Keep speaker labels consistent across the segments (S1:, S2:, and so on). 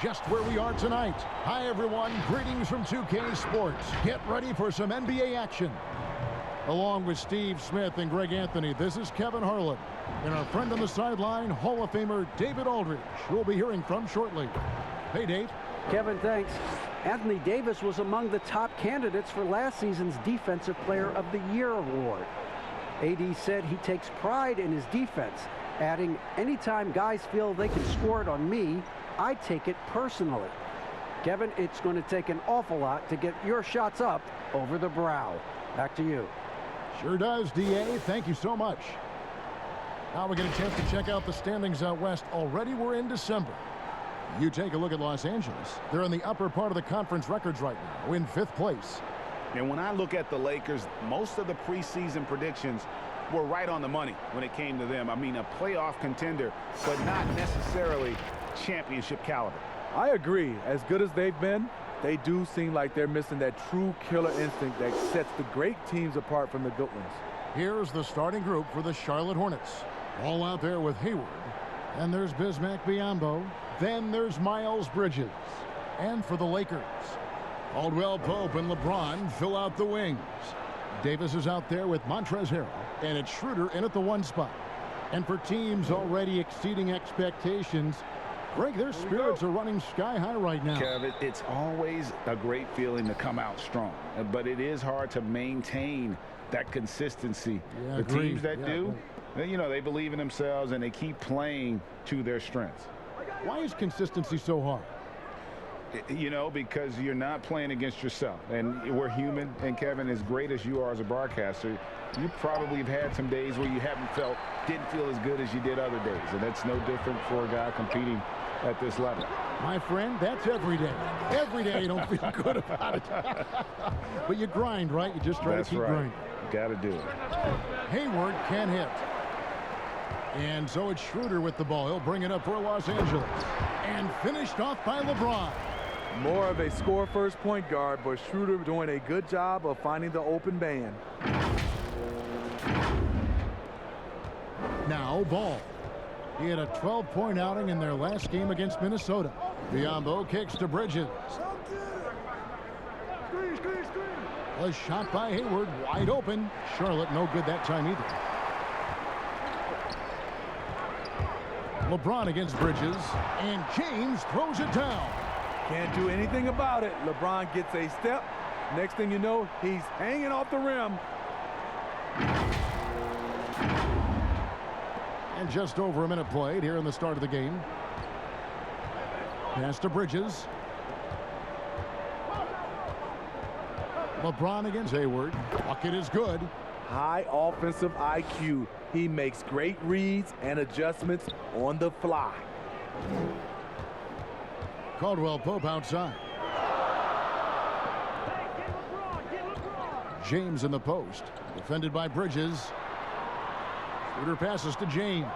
S1: just where we are tonight. Hi, everyone. Greetings from 2K Sports. Get ready for some NBA action. Along with Steve Smith and Greg Anthony, this is Kevin Harlan. And our friend on the sideline, Hall of Famer David Aldridge, who we'll be hearing from shortly. Hey, Dave.
S2: Kevin, thanks. Anthony Davis was among the top candidates for last season's Defensive Player of the Year award. AD said he takes pride in his defense, adding, anytime guys feel they can score it on me, I take it personally. Kevin, it's going to take an awful lot to get your shots up over the brow. Back to you.
S1: Sure does, DA. Thank you so much. Now we get a chance to check out the standings out west. Already we're in December. You take a look at Los Angeles. They're in the upper part of the conference records right now, in 5th place.
S3: And when I look at the Lakers, most of the preseason predictions were right on the money when it came to them. I mean, a playoff contender, but not necessarily championship caliber.
S4: I agree. As good as they've been, they do seem like they're missing that true killer instinct that sets the great teams apart from the good ones.
S1: Here's the starting group for the Charlotte Hornets. All out there with Hayward. And there's Bismack Biyombo. Then there's Miles Bridges. And for the Lakers, Caldwell Pope and LeBron fill out the wings. Davis is out there with Montrezl Harrell. And it's Schroeder in at the 1 spot. And for teams already exceeding expectations, Greg, their spirits are running sky high right now.
S3: Kevin, it's always a great feeling to come out strong, but it is hard to maintain that consistency.
S1: Yeah,
S3: the teams that do, you know, they believe in themselves and they keep playing to their strengths.
S1: Why is consistency so hard?
S3: You know, because you're not playing against yourself, and we're human. And Kevin, as great as you are as a broadcaster, you probably have had some days where you didn't feel as good as you did other days, and that's no different for a guy competing at this level.
S1: My friend, that's every day. Every day you don't feel good about it. But you grind, right? You just try to keep grinding.
S3: You got to do it.
S1: Hayward can't hit. And so it's Schroeder with the ball. He'll bring it up for Los Angeles. And finished off by LeBron.
S4: More of a score-first point guard, but Schroeder doing a good job of finding the open man.
S1: Now Ball. He had a 12-point outing in their last game against Minnesota. Biyombo kicks to Bridges. A shot by Hayward, wide open. Charlotte no good that time either. LeBron against Bridges, and James throws it down.
S4: Can't do anything about it. LeBron gets a step. Next thing you know, he's hanging off the rim.
S1: And just over a minute played here in the start of the game. Pass to Bridges. LeBron against Hayward. Bucket is good.
S4: High offensive IQ. He makes great reads and adjustments on the fly.
S1: Caldwell Pope outside. James in the post. Defended by Bridges. Schroeder passes to James.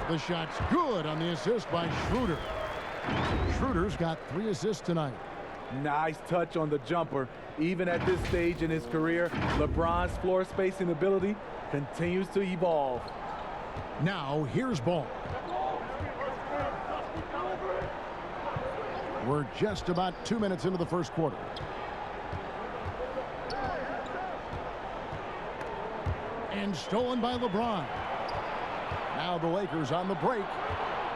S1: The shot's good on the assist by Schroeder. Schroeder's got 3 assists tonight.
S4: Nice touch on the jumper. Even at this stage in his career, LeBron's floor spacing ability continues to evolve.
S1: Now here's Ball. We're just about 2 minutes into the first quarter. And stolen by LeBron. Now the Lakers on the break.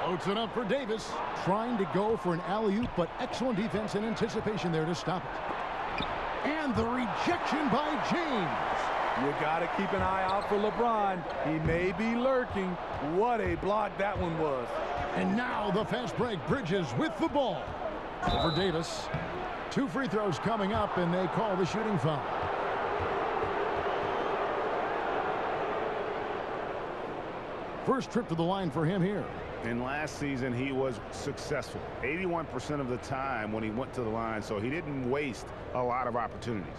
S1: Loads it up for Davis. Trying to go for an alley-oop, but excellent defense and anticipation there to stop it. And the rejection by James.
S4: You got to keep an eye out for LeBron. He may be lurking. What a block that one was.
S1: And now the fast break. Bridges with the ball. Over Davis. 2 free throws coming up, and they call the shooting foul. First trip to the line for him here.
S3: And last season, he was successful 81% of the time when he went to the line, so he didn't waste a lot of opportunities.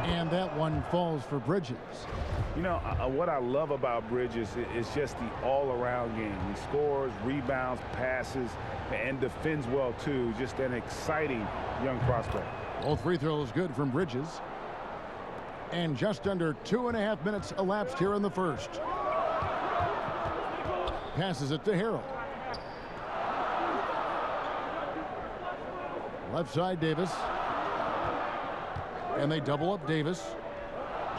S1: And that one falls for Bridges.
S3: You know, what I love about Bridges is just the all-around game. He scores, rebounds, passes, and defends well, too. Just an exciting young prospect.
S1: Both free throws good from Bridges. And just under 2.5 minutes elapsed here in the first. Passes it to Harrell. Left side, Davis. And they double up Davis.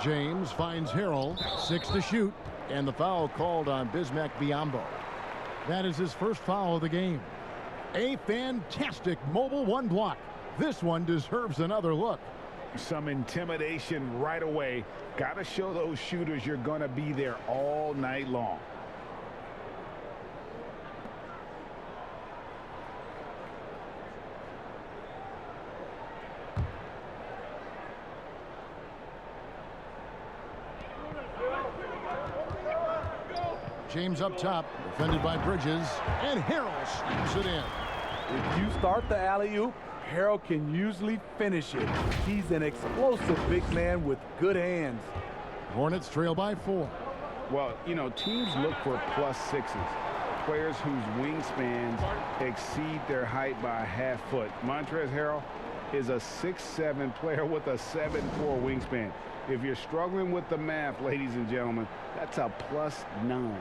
S1: James finds Harrell. 6 to shoot. And the foul called on Bismack Biyombo. That is his first foul of the game. A fantastic mobile one block. This one deserves another look.
S3: Some intimidation right away. Got to show those shooters you're going to be there all night long.
S1: James up top, defended by Bridges, and Harrell slams it in.
S4: If you start the alley-oop, Harrell can usually finish it. He's an explosive big man with good hands.
S1: Hornets trail by 4.
S3: Well, you know, teams look for +6s. Players whose wingspans exceed their height by a half foot. Montrezl Harrell is a 6'7" player with a 7'4" wingspan. If you're struggling with the math, ladies and gentlemen, that's a +9.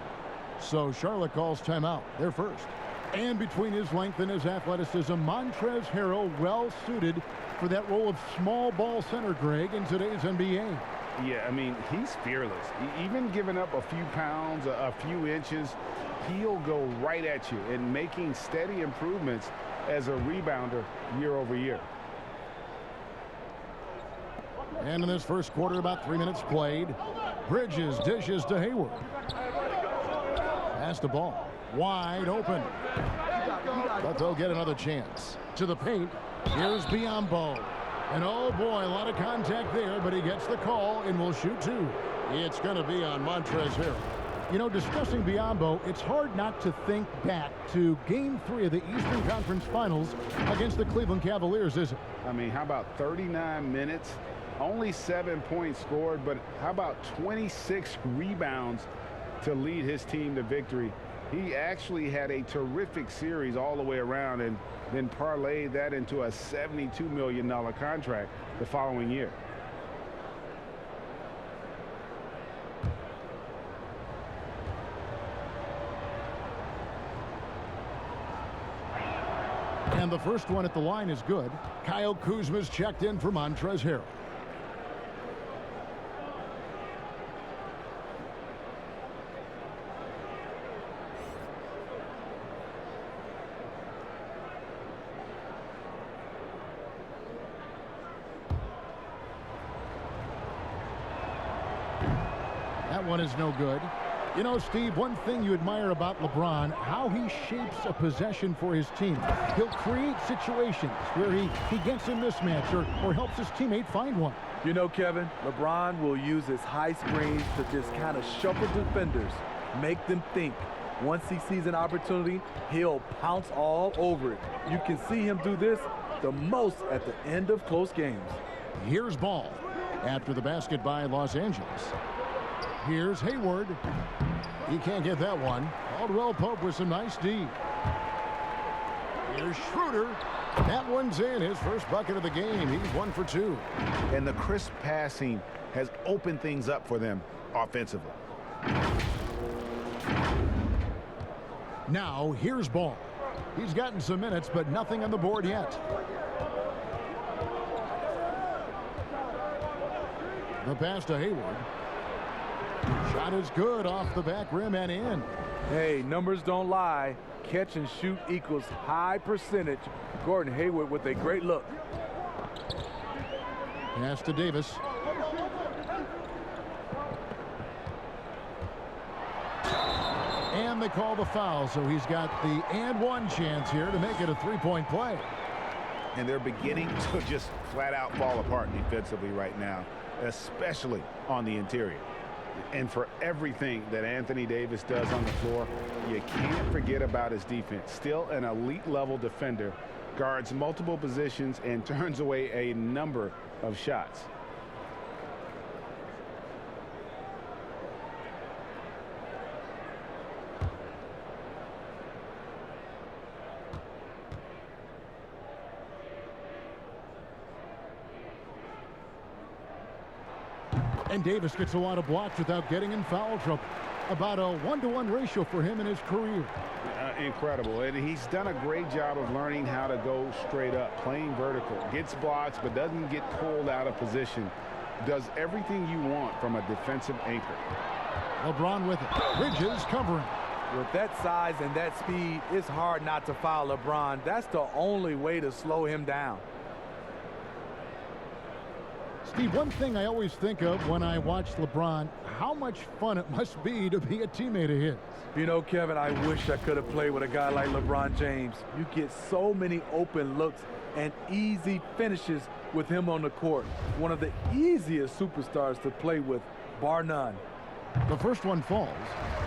S1: So Charlotte calls timeout. They're first. And between his length and his athleticism, Montrezl Harrell well suited for that role of small ball center, Greg, in today's NBA.
S3: Yeah, I mean, he's fearless. Even giving up a few pounds, a few inches, he'll go right at you and making steady improvements as a rebounder year over year.
S1: And in this first quarter, about 3 minutes played. Bridges dishes to Hayward. Pass the ball. Wide open. But they'll get another chance. To the paint. Here's Biyombo. And oh boy, a lot of contact there, but he gets the call and will shoot 2. It's going to be on Montrezl Harrell. You know, discussing Biyombo, it's hard not to think back to Game 3 of the Eastern Conference Finals against the Cleveland Cavaliers, is it?
S3: I mean, how about 39 minutes? Only 7 points scored, but how about 26 rebounds to lead his team to victory? He actually had a terrific series all the way around and then parlayed that into a $72 million contract the following year.
S1: And the first one at the line is good. Kyle Kuzma's checked in for Montrezl Harrell. That one is no good. You know, Steve, one thing you admire about LeBron, how he shapes a possession for his team. He'll create situations where he gets a mismatch or helps his teammate find one.
S4: You know, Kevin, LeBron will use his high screens to just kind of shuffle defenders, make them think. Once he sees an opportunity, he'll pounce all over it. You can see him do this the most at the end of close games.
S1: Here's Ball after the basket by Los Angeles. Here's Hayward. He can't get that one. Caldwell Pope with some nice D. Here's Schroeder. That one's in. His first bucket of the game. He's 1 for 2.
S3: And the crisp passing has opened things up for them offensively.
S1: Now, here's Ball. He's gotten some minutes, but nothing on the board yet. The pass to Hayward. Shot is good off the back rim and in.
S4: Hey, numbers don't lie. Catch and shoot equals high percentage. Gordon Hayward with a great look.
S1: Pass to Davis. And they call the foul, so he's got the and one chance here to make it a three-point play.
S3: And they're beginning to just flat out fall apart defensively right now, especially on the interior. And for everything that Anthony Davis does on the floor, you can't forget about his defense. Still an elite level defender, guards multiple positions and turns away a number of shots.
S1: And Davis gets a lot of blocks without getting in foul trouble. About a 1-to-1 ratio for him in his career.
S3: Incredible. And he's done a great job of learning how to go straight up, playing vertical. Gets blocks, but doesn't get pulled out of position. Does everything you want from a defensive anchor.
S1: LeBron with it. Bridges covering.
S4: With that size and that speed, it's hard not to foul LeBron. That's the only way to slow him down.
S1: Steve, one thing I always think of when I watch LeBron, how much fun it must be to be a teammate of his.
S4: You know, Kevin, I wish I could have played with a guy like LeBron James. You get so many open looks and easy finishes with him on the court. One of the easiest superstars to play with, bar none.
S1: The first one falls.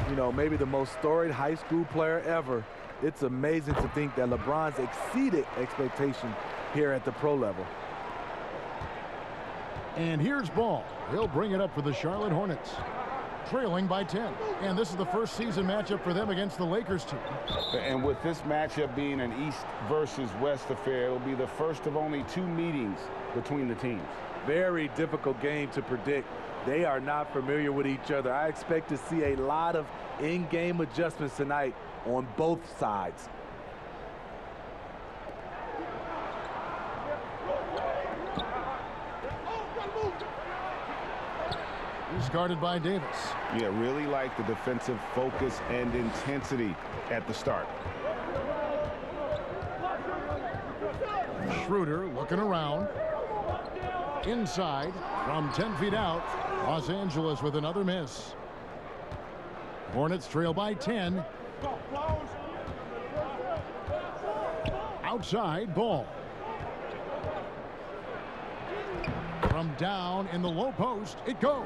S4: You know, maybe the most storied high school player ever. It's amazing to think that LeBron's exceeded expectation here at the pro level.
S1: And here's Ball. He'll bring it up for the Charlotte Hornets. Trailing by 10. And this is the first season matchup for them against the Lakers team.
S3: And with this matchup being an East versus West affair, it will be the first of only 2 meetings between the teams.
S4: Very difficult game to predict. They are not familiar with each other. I expect to see a lot of in-game adjustments tonight on both sides.
S1: He's guarded by Davis.
S3: Yeah, really like the defensive focus and intensity at the start.
S1: Schroeder looking around. Inside from 10 feet out. Los Angeles with another miss. Hornets trail by 10. Outside, Ball. From down in the low post, it goes.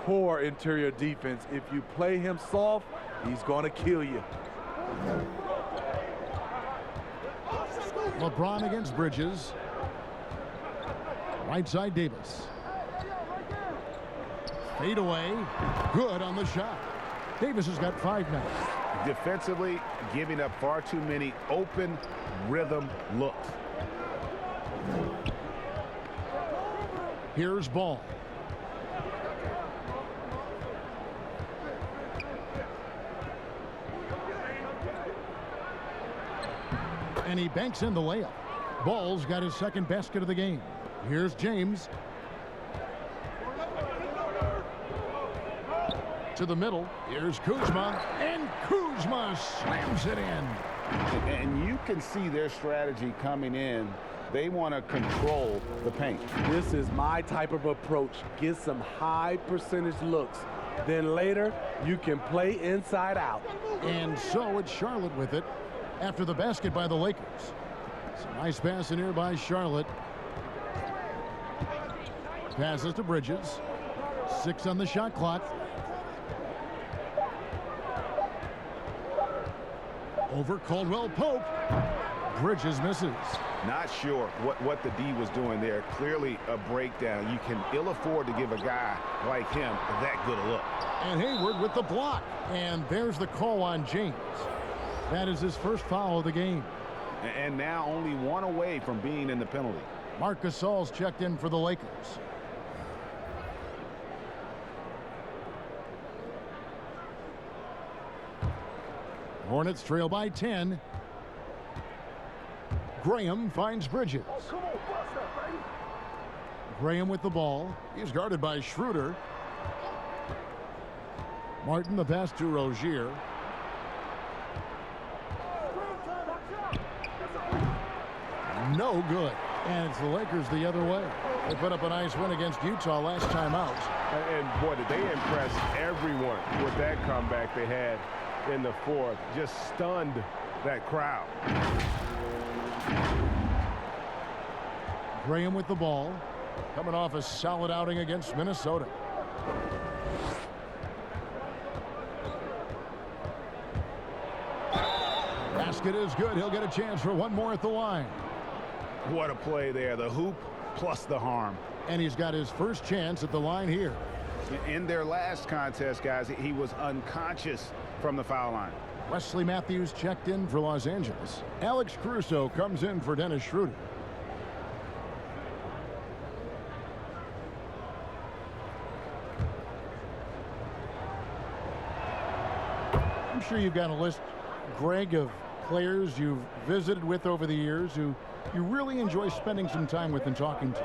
S4: Poor interior defense. If you play him soft, he's going to kill you.
S1: LeBron against Bridges. Right side, Davis. Fade away. Good on the shot. Davis has got 5 now.
S3: Defensively, giving up far too many open rhythm looks.
S1: Here's Ball. And he banks in the layup. Ball's got his second basket of the game. Here's James. To the middle. Here's Kuzma. And Kuzma slams it in.
S3: And you can see their strategy coming in. They want to control the paint.
S4: This is my type of approach. Get some high percentage looks. Then later, you can play inside out.
S1: And so it's Charlotte with it after the basket by the Lakers. Some nice pass in here by Charlotte. Passes to Bridges. 6 on the shot clock. Over Caldwell Pope. Bridges misses.
S3: Not sure what the D was doing there. Clearly a breakdown. You can ill afford to give a guy like him that good a look.
S1: And Hayward with the block. And there's the call on James. That is his first foul of the game.
S3: And now only 1 away from being in the penalty.
S1: Marc Gasol's checked in for the Lakers. Hornets trail by 10. Graham finds Bridges. Graham with the ball. He's guarded by Schroeder. Martin the pass to Rozier. No good. And it's the Lakers the other way. They put up a nice win against Utah last time out.
S5: And boy, did they impress everyone with that comeback they had in the fourth. Just stunned that crowd.
S1: Graham with the ball. Coming off a solid outing against Minnesota. Basket is good. He'll get a chance for one more at the line.
S3: What a play there. The hoop plus the harm.
S1: And he's got his first chance at the line here.
S3: In their last contest, guys, he was unconscious from the foul line.
S1: Wesley Matthews checked in for Los Angeles. Alex Caruso comes in for Dennis Schroeder. I'm sure you've got a list, Greg, of players you've visited with over the years who you really enjoy spending some time with and talking to.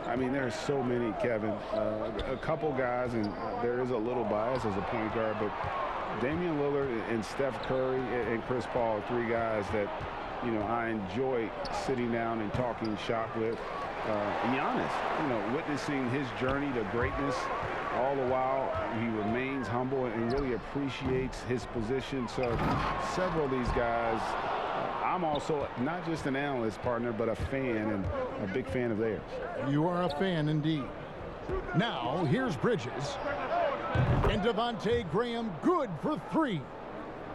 S3: I mean, there's so many, Kevin. A couple guys, and there is a little bias as a point guard, but Damian Lillard and Steph Curry and Chris Paul are three guys that, you know, I enjoy sitting down and talking shop with. Giannis, you know, witnessing his journey to greatness, all the while he remains humble and really appreciates his position. So several of these guys, I'm also not just an analyst, partner, but a fan, and a big fan of theirs.
S1: You are a fan indeed. Now here's Bridges. And Devontae Graham good for 3.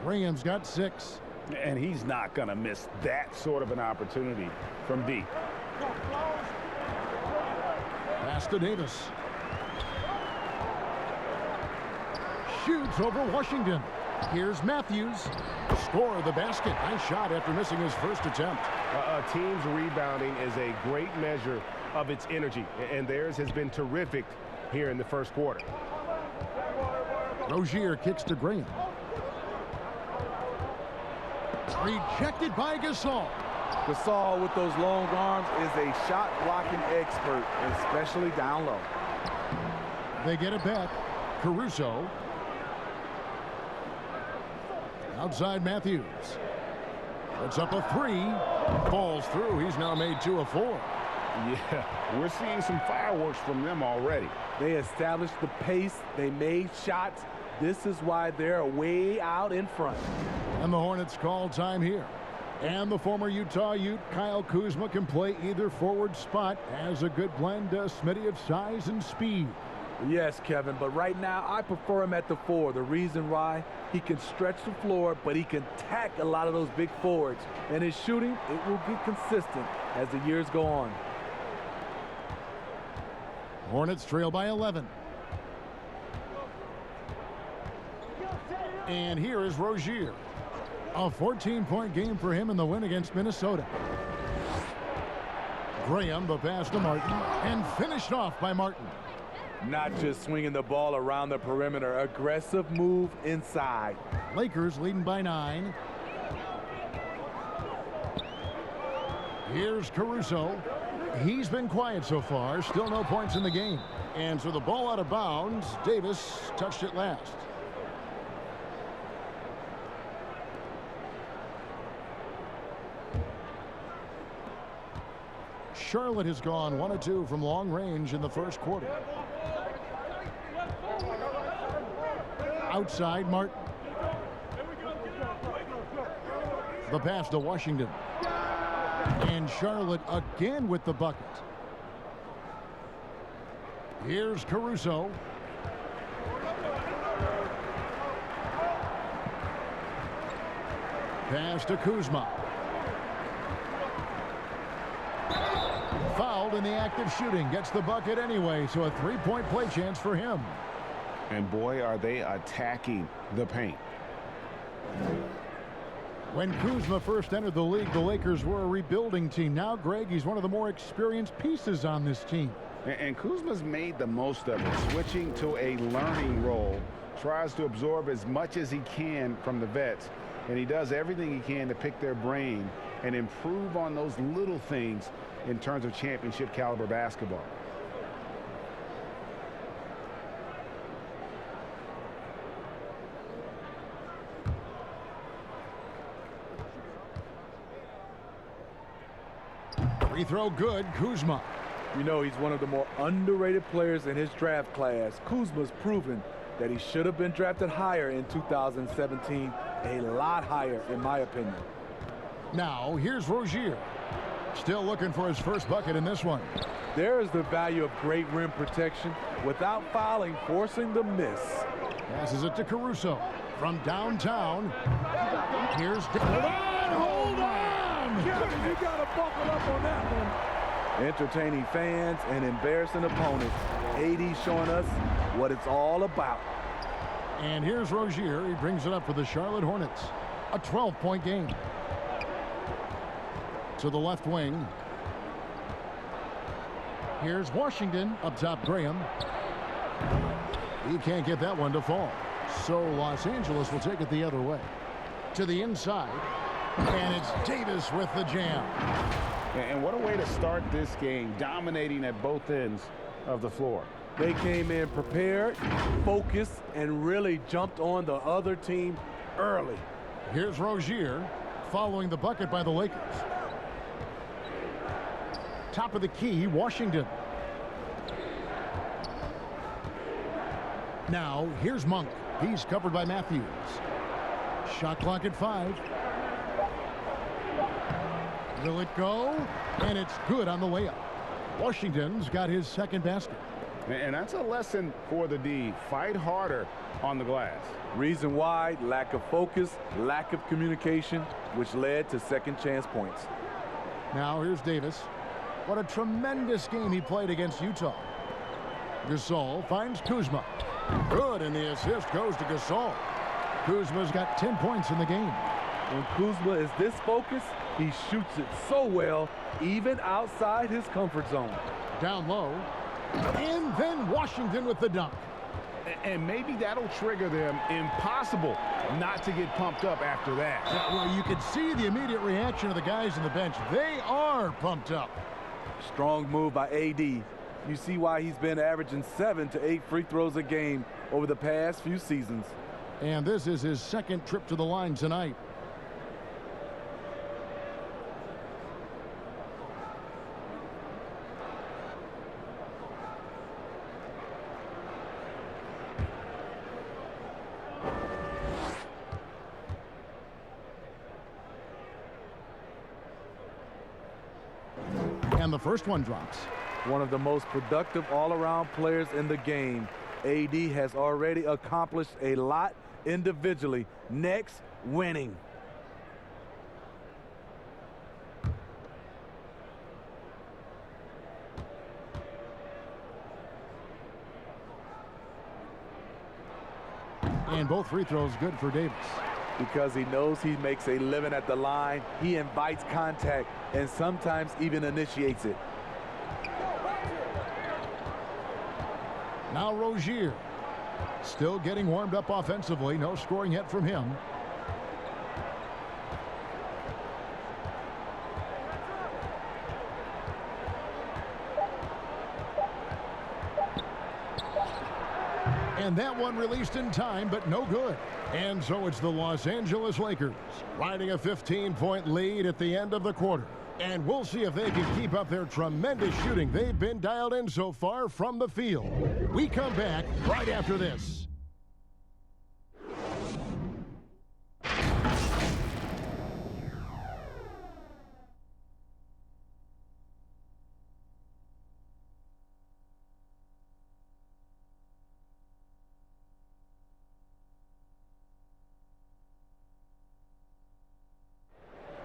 S1: Graham's got 6.
S3: And he's not going to miss that sort of an opportunity from deep.
S1: Pass to Davis. Shoots over Washington. Here's Matthews. Score the basket. Nice shot after missing his first attempt.
S5: A team's rebounding is a great measure of its energy, and theirs has been terrific here in the first quarter.
S1: Rozier kicks to Graham. Rejected by Gasol.
S4: Gasol with those long arms is a shot blocking expert, especially down low.
S1: They get it back. Caruso. Outside Matthews. Puts up a 3. Falls through. He's now made 2 of 4.
S3: Yeah, we're seeing some fireworks from them already.
S4: They established the pace. They made shots. This is why they're way out in front.
S1: And the Hornets call time here. And the former Utah Ute, Kyle Kuzma, can play either forward spot. Has a good blend, Smitty, of size and speed.
S4: Yes, Kevin, but right now I prefer him at the 4. The reason why, he can stretch the floor, but he can tack a lot of those big forwards. And his shooting, it will get consistent as the years go on.
S1: Hornets trail by 11. And here is Rozier. A 14-point game for him in the win against Minnesota. Graham, the pass to Martin, and finished off by Martin.
S4: Not just swinging the ball around the perimeter, aggressive move inside.
S1: Lakers leading by 9. Here's Caruso. He's been quiet so far. Still no points in the game. And so the ball out of bounds. Davis touched it last. Charlotte has gone 1 of 2 from long range in the first quarter. Outside Martin. The pass to Washington. And Charlotte again with the bucket. Here's Caruso. Pass to Kuzma. Fouled in the act of shooting. Gets the bucket anyway, so a 3-point play chance for him.
S3: And boy, are they attacking the paint.
S1: When Kuzma first entered the league, the Lakers were a rebuilding team. Now, Greg, he's one of the more experienced pieces on this team.
S3: And Kuzma's made the most of it, switching to a learning role. Tries to absorb as much as he can from the vets. And he does everything he can to pick their brain and improve on those little things in terms of championship caliber basketball.
S1: Free throw good. Kuzma.
S4: You know, he's one of the more underrated players in his draft class. Kuzma's proven that he should have been drafted higher in 2017, a lot higher in my opinion.
S1: Now here's Rozier. Still looking for his first bucket in this one.
S4: There is the value of great rim protection without fouling, forcing the miss.
S1: Passes it to Caruso from downtown. Here's hold on!
S4: You gotta buckle up on that one. Entertaining fans and embarrassing opponents. AD showing us what it's all about.
S1: And here's Rozier. He brings it up for the Charlotte Hornets. A 12-point game. To the left wing. Here's Washington up top. Graham. He can't get that one to fall. So Los Angeles will take it the other way. To the inside. And it's Davis with the jam.
S3: And what a way to start this game, dominating at both ends of the floor.
S4: They came in prepared, focused, and really jumped on the other team early.
S1: Here's Rozier following the bucket by the Lakers. Top of the key, Washington. Now, here's Monk. He's covered by Matthews. Shot clock at 5. Will it go? And it's good on the layup. Washington's got his second basket.
S3: And that's a lesson for the D. Fight harder on the glass.
S4: Reason why: lack of focus, lack of communication, which led to second chance points.
S1: Now here's Davis. What a tremendous game he played against Utah. Gasol finds Kuzma. Good, and the assist goes to Gasol. Kuzma's got 10 points in the game.
S4: When Kuzma is this focused, he shoots it so well, even outside his comfort zone.
S1: Down low. And then Washington with the dunk.
S3: And maybe that'll trigger them. Impossible not to get pumped up after that.
S1: Yeah, well, you can see the immediate reaction of the guys on the bench. They are pumped up.
S4: Strong move by AD. You see why he's been averaging 7 to 8 free throws a game over the past few seasons.
S1: And this is his second trip to the line tonight. And the first one drops.
S4: One of the most productive all-around players in the game. AD has already accomplished a lot individually. Next, winning.
S1: And both free throws good for Davis.
S4: Because he knows he makes a living at the line, he invites contact and sometimes even initiates it.
S1: Now Rozier. Still getting warmed up offensively. No scoring yet from him. And that one released in time, but no good. And so it's the Los Angeles Lakers riding a 15-point lead at the end of the quarter. And we'll see if they can keep up their tremendous shooting they've been dialed in so far from the field. We come back right after this.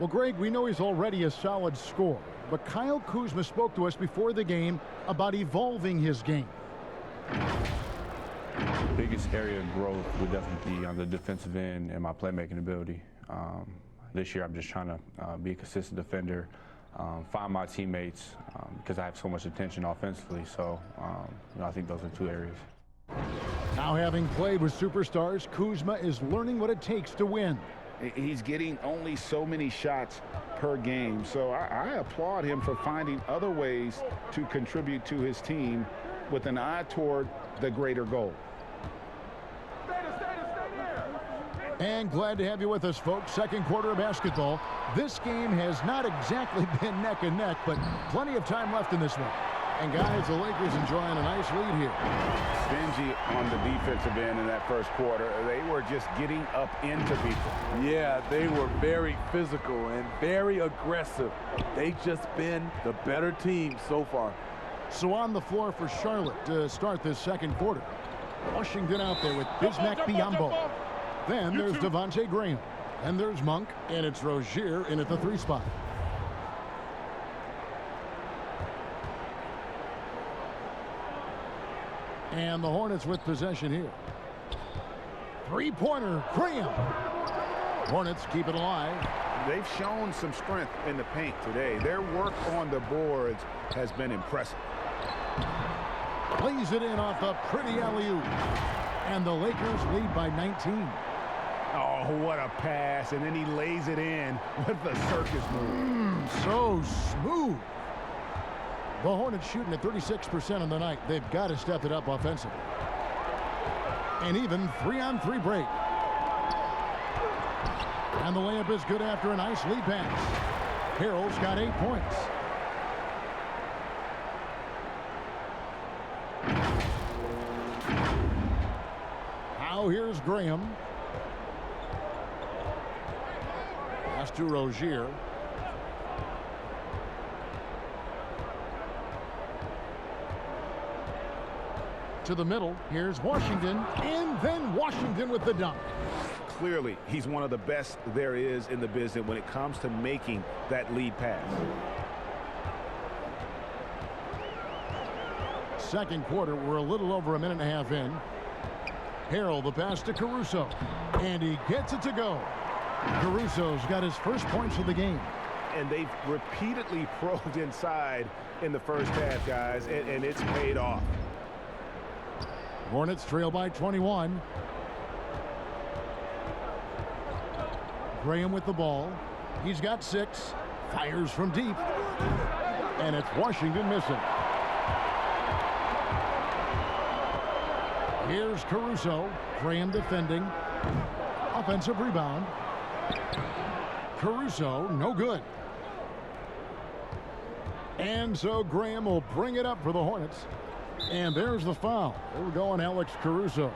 S1: Well, Greg, we know he's already a solid scorer, but Kyle Kuzma spoke to us before the game about evolving his game.
S6: The biggest area of growth would definitely be on the defensive end and my playmaking ability. This year, I'm just trying to be a consistent defender, find my teammates because I have so much attention offensively. So, I think those are two areas.
S1: Now, having played with superstars, Kuzma is learning what it takes to win.
S3: He's getting only so many shots per game, so I applaud him for finding other ways to contribute to his team with an eye toward the greater goal.
S1: And glad to have you with us, folks. Second quarter of basketball. This game has not exactly been neck and neck, but plenty of time left in this one. And guys, the Lakers enjoying a nice lead here.
S3: Stingy on the defensive end in that first quarter. They were just getting up into people.
S4: Yeah, they were very physical and very aggressive. They've just been the better team so far.
S1: So on the floor for Charlotte to start this second quarter. Washington out there with Bismack Biyombo. Then there's Devontae Graham. And there's Monk. And it's Rozier in at the 3 spot. And the Hornets with possession here. Three-pointer, Graham. Hornets keep it alive.
S3: They've shown some strength in the paint today. Their work on the boards has been impressive.
S1: Plays it in off a pretty alley-oop. And the Lakers lead by 19.
S3: Oh, what a pass. And then he lays it in with the circus move.
S1: So smooth. The Hornets shooting at 36% on the night. They've got to step it up offensively. And even 3-on-3 break. And the layup is good after a nice lead pass. Harrell's got 8 points. Now here's Graham. Pass to Rozier. To the middle. Here's Washington. And then Washington with the dunk.
S3: Clearly, he's one of the best there is in the business when it comes to making that lead pass.
S1: Second quarter, we're a little over a minute and a half in. Harrell, the pass to Caruso. And he gets it to go. Caruso's got his first points of the game.
S3: And they've repeatedly probed inside in the first half, guys, and it's paid off.
S1: Hornets trail by 21. Graham with the ball. He's got 6. Fires from deep. And it's Washington missing. Here's Caruso. Graham defending. Offensive rebound. Caruso, no good. And so Graham will bring it up for the Hornets. And there's the foul. We're going Alex Caruso.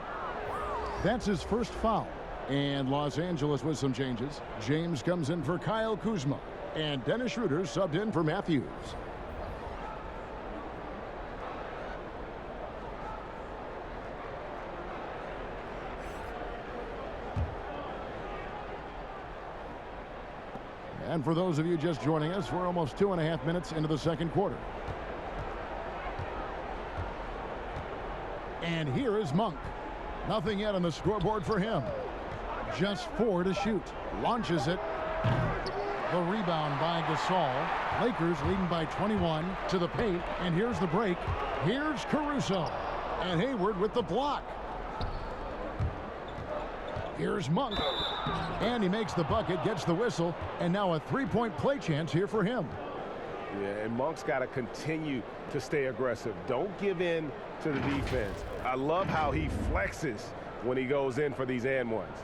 S1: That's his first foul. And Los Angeles with some changes. James comes in for Kyle Kuzma. And Dennis Schroeder subbed in for Matthews. And for those of you just joining us, we're almost 2.5 minutes into the second quarter. And here is Monk. Nothing yet on the scoreboard for him. Just 4 to shoot. Launches it. The rebound by Gasol. Lakers leading by 21 to the paint. And here's the break. Here's Caruso. And Hayward with the block. Here's Monk. And he makes the bucket, gets the whistle, and now a 3-point play chance here for him.
S3: Yeah, and Monk's got to continue to stay aggressive. Don't give in to the defense. I love how he flexes when he goes in for these and ones.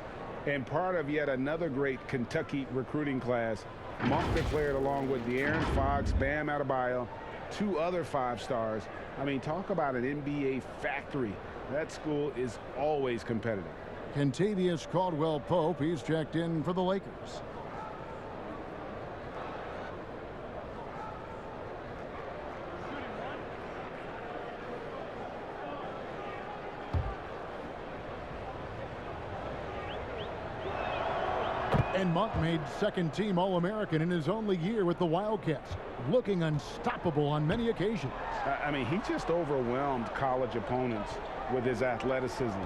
S3: And part of yet another great Kentucky recruiting class, Monk declared along with De'Aaron Fox, Bam Adebayo, 2 other 5-stars. I mean, talk about an NBA factory. That school is always competitive.
S1: Kentavious Caldwell-Pope, he's checked in for the Lakers. And Monk made second-team All-American in his only year with the Wildcats, looking unstoppable on many occasions.
S3: I mean, he just overwhelmed college opponents with his athleticism.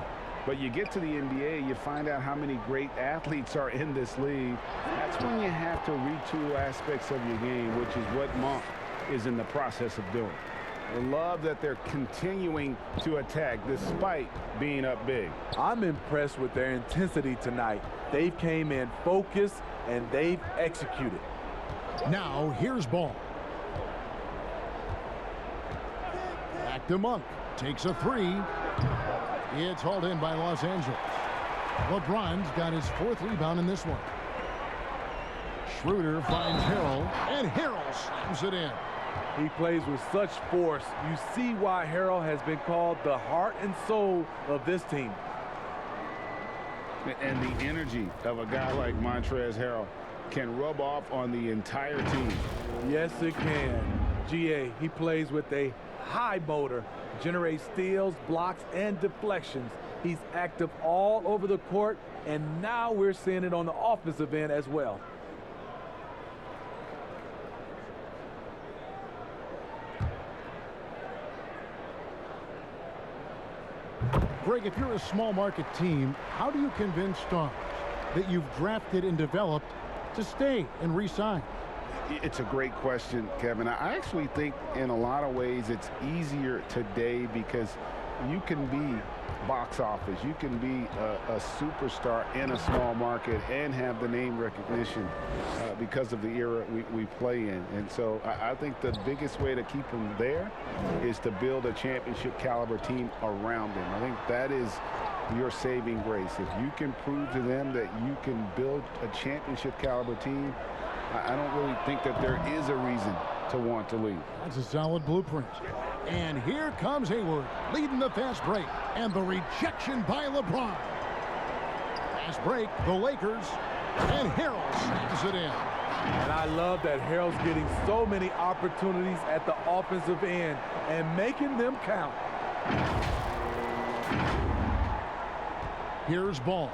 S3: But you get to the NBA, you find out how many great athletes are in this league. That's when you have to retool aspects of your game, which is what Monk is in the process of doing. I love that they're continuing to attack despite being up big.
S4: I'm impressed with their intensity tonight. They've came in focused and they've executed.
S1: Now here's Ball. Back to Monk. Takes a 3. It's hauled in by Los Angeles. LeBron's got his 4th rebound in this one. Schroeder finds Harrell, and Harrell slams it in.
S4: He plays with such force. You see why Harrell has been called the heart and soul of this team.
S3: And the energy of a guy like Montrezl Harrell can rub off on the entire team.
S4: Yes, it can. GA, he plays with a high motor, generates steals, blocks, and deflections. He's active all over the court, and now we're seeing it on the offensive end as well.
S1: Greg, if you're a small market team, how do you convince stars that you've drafted and developed to stay and re-sign?
S3: It's a great question, Kevin. I actually think in a lot of ways it's easier today because you can be box office. You can be a superstar in a small market and have the name recognition because of the era we play in. And so I think the biggest way to keep him there is to build a championship caliber team around him. I think that is your saving grace. If you can prove to them that you can build a championship caliber team, I don't really think that there is a reason to want to leave.
S1: That's a solid blueprint. And here comes Hayward leading the fast break, and the rejection by LeBron. Fast break, the Lakers, and Harrell snaps it in.
S4: And I love that Harrell's getting so many opportunities at the offensive end and making them count.
S1: Here's Ball.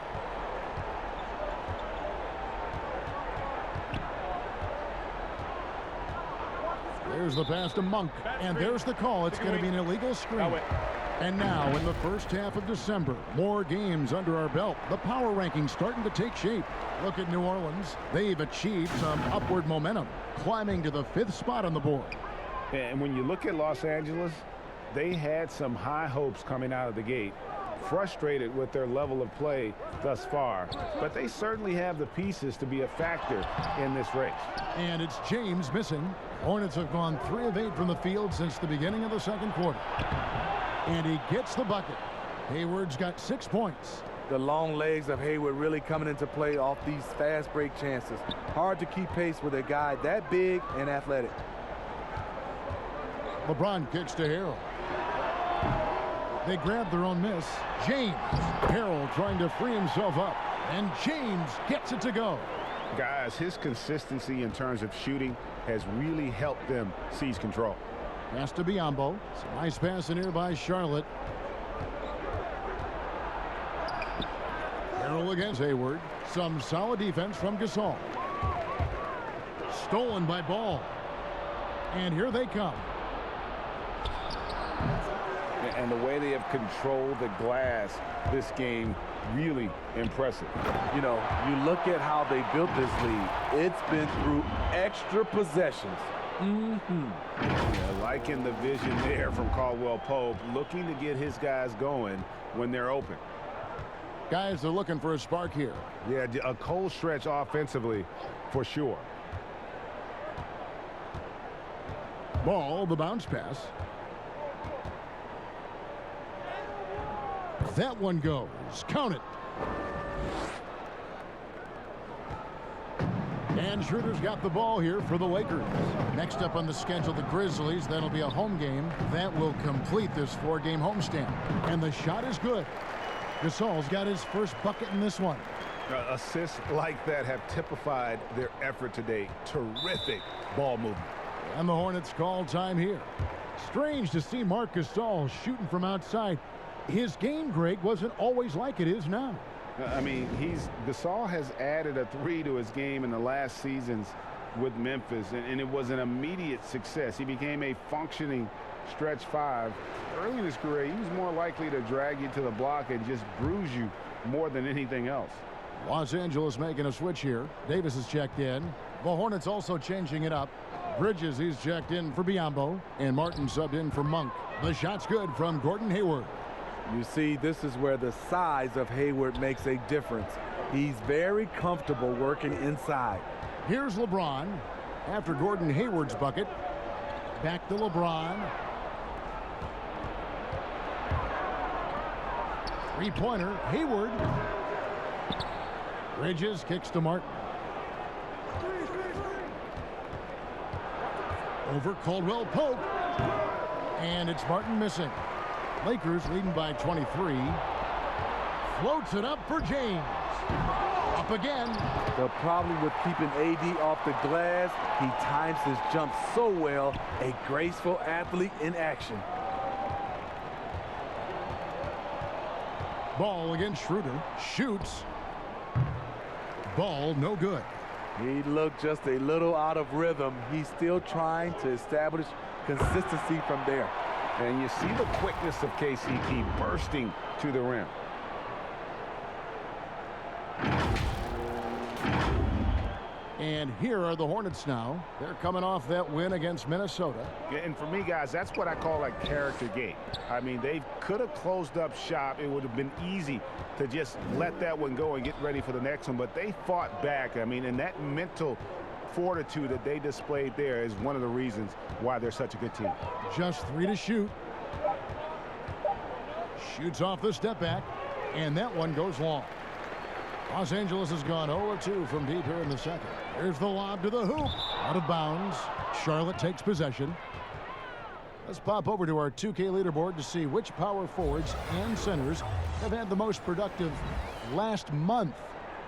S1: There's the pass to Monk, and there's the call. It's going to be an illegal screen. And now, in the first half of December, more games under our belt. The power rankings starting to take shape. Look at New Orleans. They've achieved some upward momentum, climbing to the 5th spot on the board.
S3: And when you look at Los Angeles, they had some high hopes coming out of the gate. Frustrated with their level of play thus far, but they certainly have the pieces to be a factor in this race.
S1: And it's James missing. Hornets have gone 3 of 8 from the field since the beginning of the second quarter. And he gets the bucket. Hayward's got 6 points.
S4: The long legs of Hayward really coming into play off these fast break chances. Hard to keep pace with a guy that big and athletic.
S1: LeBron kicks to Harrell. They grab their own miss. James. Harrell trying to free himself up. And James gets it to go.
S3: Guys, his consistency in terms of shooting has really helped them seize control.
S1: Pass to Biyombo. Some nice pass in here by Charlotte. Harrell against Hayward. Some solid defense from Gasol. Stolen by Ball. And here they come.
S3: And the way they have controlled the glass this game, really impressive.
S4: You know, you look at how they built this lead. It's been through extra possessions.
S3: Yeah, liking the vision there from Caldwell Pope, looking to get his guys going when they're open.
S1: Guys are looking for a spark here.
S3: Yeah, a cold stretch offensively for sure.
S1: Ball, the bounce pass. That one goes. Count it. And Schroeder's got the ball here for the Lakers. Next up on the schedule, the Grizzlies. That'll be a home game. That will complete this 4-game homestand. And the shot is good. Gasol's got his first bucket in this one.
S3: Assists like that have typified their effort today. Terrific ball movement.
S1: And the Hornets call time here. Strange to see Marc Gasol shooting from outside. His game, Greg, wasn't always like it is now.
S3: I mean, Gasol has added a 3 to his game in the last seasons with Memphis, and it was an immediate success. He became a functioning stretch 5. Early in his career, he was more likely to drag you to the block and just bruise you more than anything else.
S1: Los Angeles making a switch here. Davis is checked in. The Hornets also changing it up. Bridges, he's checked in for Biyombo, and Martin subbed in for Monk. The shot's good from Gordon Hayward.
S4: You see, this is where the size of Hayward makes a difference. He's very comfortable working inside.
S1: Here's LeBron after Gordon Hayward's bucket. Back to LeBron. Three-pointer, Hayward. Bridges kicks to Martin. Over Caldwell Pope. And it's Martin missing. Lakers leading by 23. Floats it up for James. Up again.
S4: The problem with keeping AD off the glass, he times his jump so well. A graceful athlete in action.
S1: Ball against Schroeder. Shoots. Ball no good.
S4: He looked just a little out of rhythm. He's still trying to establish consistency from there.
S3: And you see the quickness of KCP bursting to the rim.
S1: And here are the Hornets now. They're coming off that win against Minnesota.
S3: And for me, guys, that's what I call a character game. I mean, they could have closed up shop. It would have been easy to just let that one go and get ready for the next one. But they fought back. I mean, and that mental fortitude that they displayed there is one of the reasons why they're such a good team.
S1: Just 3 to shoot. Shoots off the step back. And that one goes long. Los Angeles has gone 0-2 from deep here in the second. Here's the lob to the hoop. Out of bounds. Charlotte takes possession. Let's pop over to our 2K leaderboard to see which power forwards and centers have had the most productive last month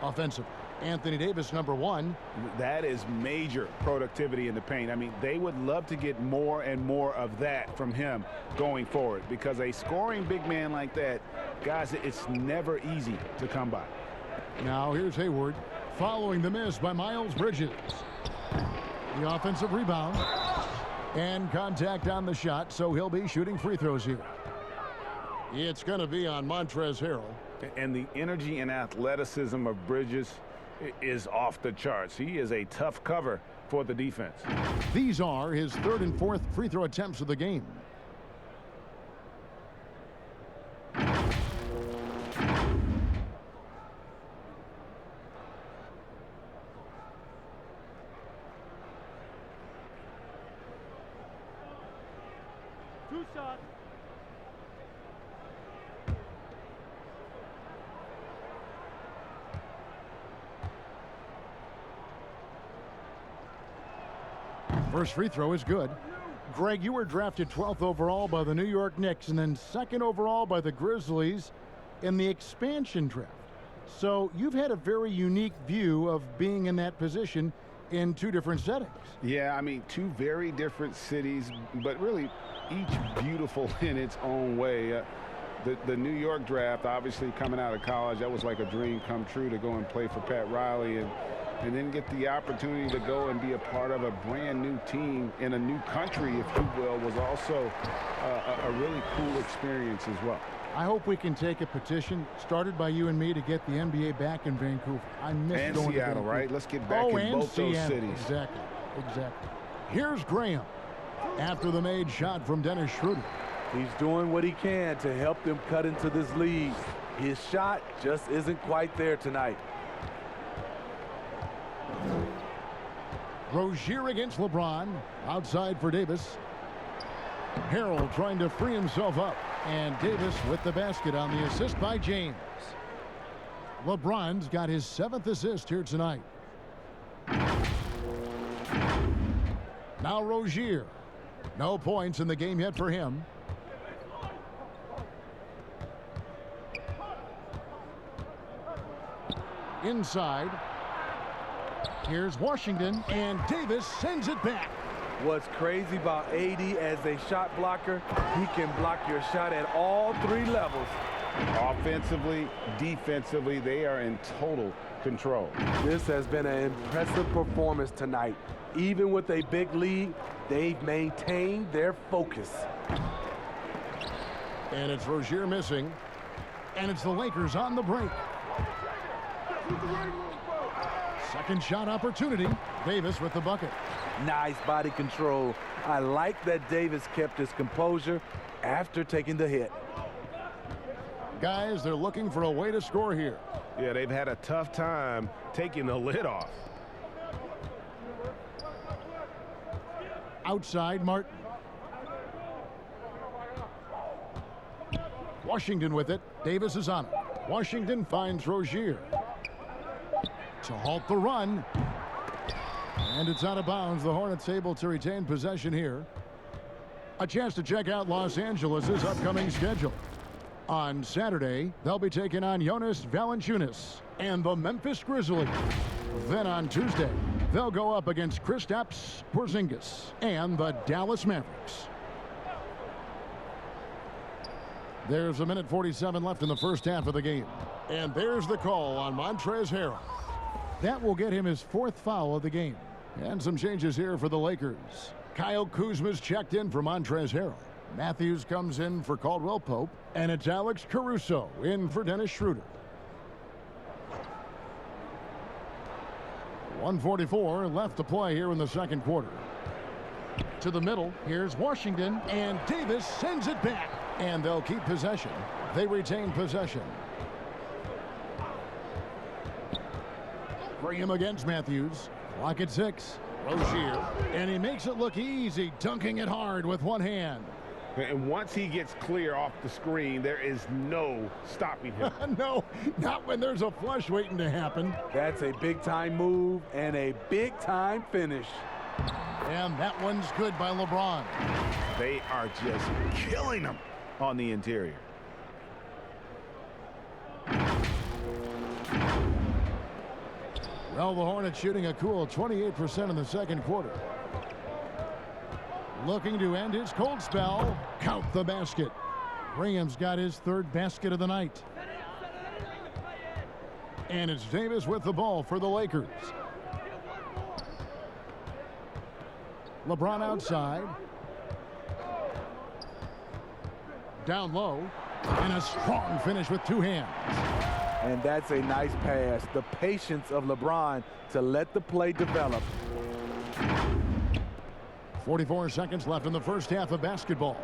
S1: offensively. Anthony Davis, number 1.
S3: That is major productivity in the paint. I mean, they would love to get more and more of that from him going forward, because a scoring big man like that, guys, it's never easy to come by.
S1: Now here's Hayward following the miss by Miles Bridges. The offensive rebound and contact on the shot, so he'll be shooting free throws here. It's going to be on Montrezl Harrell.
S3: And the energy and athleticism of Bridges is off the charts. He is a tough cover for the defense.
S1: These are his 3rd and 4th free throw attempts of the game.
S7: Two shots.
S1: First free throw is good. Greg, you were drafted 12th overall by the New York Knicks and then 2nd overall by the Grizzlies in the expansion draft. So you've had a very unique view of being in that position in 2 different settings.
S3: Yeah, I mean, 2 very different cities, but really each beautiful in its own way. The New York draft, obviously coming out of college, that was like a dream come true to go and play for Pat Riley and then get the opportunity to go and be a part of a brand new team in a new country, if you will, was also a really cool experience as well.
S1: I hope we can take a petition started by you and me to get the NBA back in Vancouver. I miss
S3: and
S1: going
S3: Seattle,
S1: to Vancouver.
S3: right? Let's get back in both those cities.
S1: Exactly. Here's Graham after the made shot from Dennis Schroeder.
S4: He's doing what he can to help them cut into this lead. His shot just isn't quite there tonight.
S1: Rozier against LeBron. Outside for Davis. Harrell trying to free himself up. And Davis with the basket on the assist by James. LeBron's got his 7th assist here tonight. Now Rozier. No points in the game yet for him. Inside. Here's Washington, and Davis sends it back.
S4: What's crazy about AD as a shot blocker, he can block your shot at all 3 levels.
S3: Offensively, defensively, they are in total control.
S4: This has been an impressive performance tonight. Even with a big lead, they've maintained their focus.
S1: And it's Rozier missing. And it's the Lakers on the break. Second shot opportunity. Davis with the bucket.
S4: Nice body control. I like that Davis kept his composure after taking the hit.
S1: Guys, they're looking for a way to score here.
S5: Yeah, they've had a tough time taking the lid off.
S1: Outside, Martin. Washington with it. Davis is on it. Washington finds Rozier to halt the run. And it's out of bounds. The Hornets able to retain possession here. A chance to check out Los Angeles' upcoming schedule. On Saturday, they'll be taking on Jonas Valanciunas and the Memphis Grizzlies. Then on Tuesday, they'll go up against Kristaps Porzingis and the Dallas Mavericks. There's 1:47 left in the first half of the game. And there's the call on Montrezl Harrell. That will get him his 4th foul of the game. And some changes here for the Lakers. Kyle Kuzma's checked in for Montrezl Harrell. Matthews comes in for Caldwell Pope. And it's Alex Caruso in for Dennis Schroeder. 1:44 left to play here in the second quarter. To the middle, here's Washington, and Davis sends it back. And they'll keep possession. They retain possession. Graham against Matthews. Clock at 6. Rozier, and he makes it look easy, dunking it hard with one hand.
S3: And once he gets clear off the screen, there is no stopping him.
S1: No, not when there's a flush waiting to happen.
S4: That's a big-time move and a big-time finish.
S1: And that one's good by LeBron.
S3: They are just killing him on the interior.
S1: Well, the Hornets shooting a cool 28% in the second quarter. Looking to end his cold spell. Count the basket. Graham's got his third basket of the night. And it's Davis with the ball for the Lakers. LeBron outside. Down low. And a strong finish with two hands.
S4: And that's a nice pass. The patience of LeBron to let the play develop.
S1: 44 seconds left in the first half of basketball.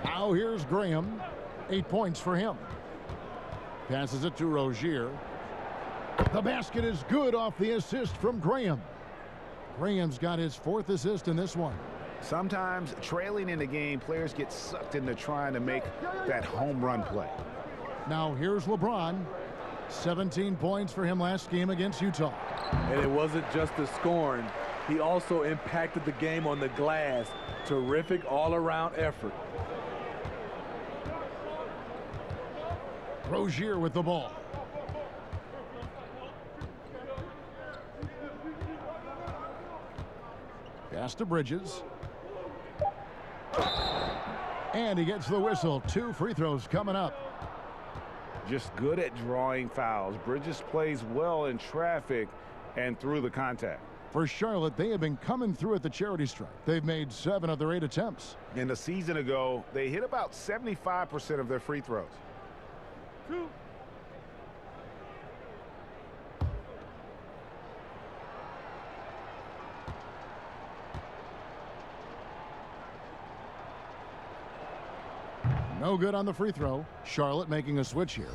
S1: Now here's Graham. 8 points for him. Passes it to Rozier. The basket is good off the assist from Graham. Graham's got his fourth assist in this one.
S3: Sometimes trailing in the game, players get sucked into trying to make that home run play.
S1: Now here's LeBron. 17 points for him last game against Utah.
S4: And it wasn't just the scoring. He also impacted the game on the glass. Terrific all-around effort.
S1: Rozier with the ball. Pass to Bridges. And he gets the whistle. 2 free throws coming up.
S3: Just good at drawing fouls. Bridges plays well in traffic and through the contact.
S1: For Charlotte, they have been coming through at the charity stripe. They've made 7 of their 8 attempts.
S3: In a season ago, they hit about 75% of their free throws.
S7: 2.
S1: No good on the free throw. Charlotte making a switch here.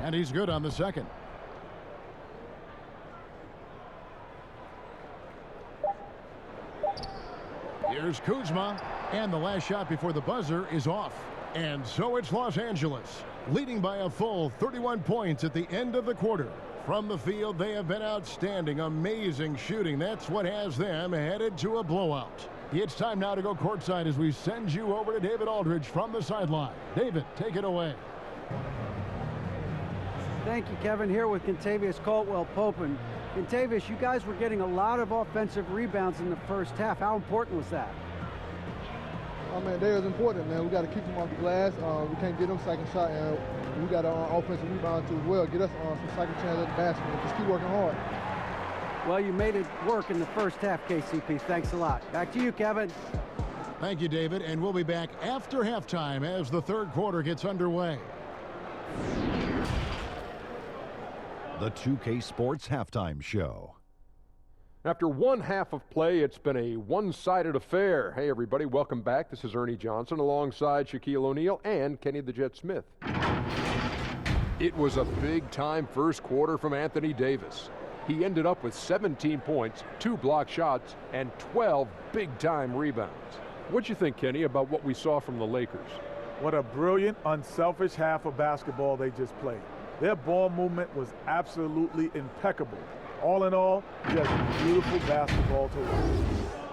S1: And he's good on the second. Here's Kuzma. And the last shot before the buzzer is off. And so it's Los Angeles, leading by a full 31 points at the end of the quarter. From the field, they have been outstanding. Amazing shooting. That's what has them headed to a blowout. It's time now to go courtside as we send you over to David Aldridge from the sideline. David, take it away.
S2: Thank you, Kevin. Here with Contavious Caldwell-Pope. And Contavious, you guys were getting a lot of offensive rebounds in the first half. How important was that?
S8: Oh, man, that is important, man. We got to keep them off the glass. We can't get them second shot, and we got an offensive rebound too as well. Get us some second chance at the basket. Just keep working hard.
S2: Well, you made it work in the first half, KCP. Thanks a lot. Back to you, Kevin.
S1: Thank you, David. And we'll be back after halftime as the third quarter gets underway.
S9: The 2K Sports Halftime Show.
S10: After one half of play, it's been a one-sided affair. Hey, everybody, welcome back. This is Ernie Johnson alongside Shaquille O'Neal and Kenny the Jet Smith. It was a big-time first quarter from Anthony Davis. He ended up with 17 points, 2 block shots, and 12 big-time rebounds. What'd you think, Kenny, about what we saw from the Lakers?
S11: What a brilliant, unselfish half of basketball they just played. Their ball movement was absolutely impeccable. All in all, just beautiful basketball to watch.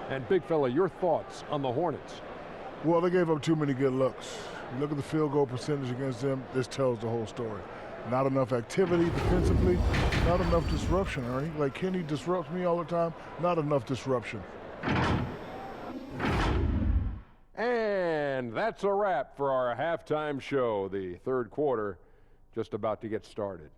S10: And big fella, your thoughts on the Hornets?
S12: Well, they gave up too many good looks. You look at the field goal percentage against them, this tells the whole story.
S11: Not enough activity defensively, not enough disruption, Ernie. Like, Kenny disrupts me all the time, not enough disruption.
S10: And that's a wrap for our halftime show. The third quarter just about to get started.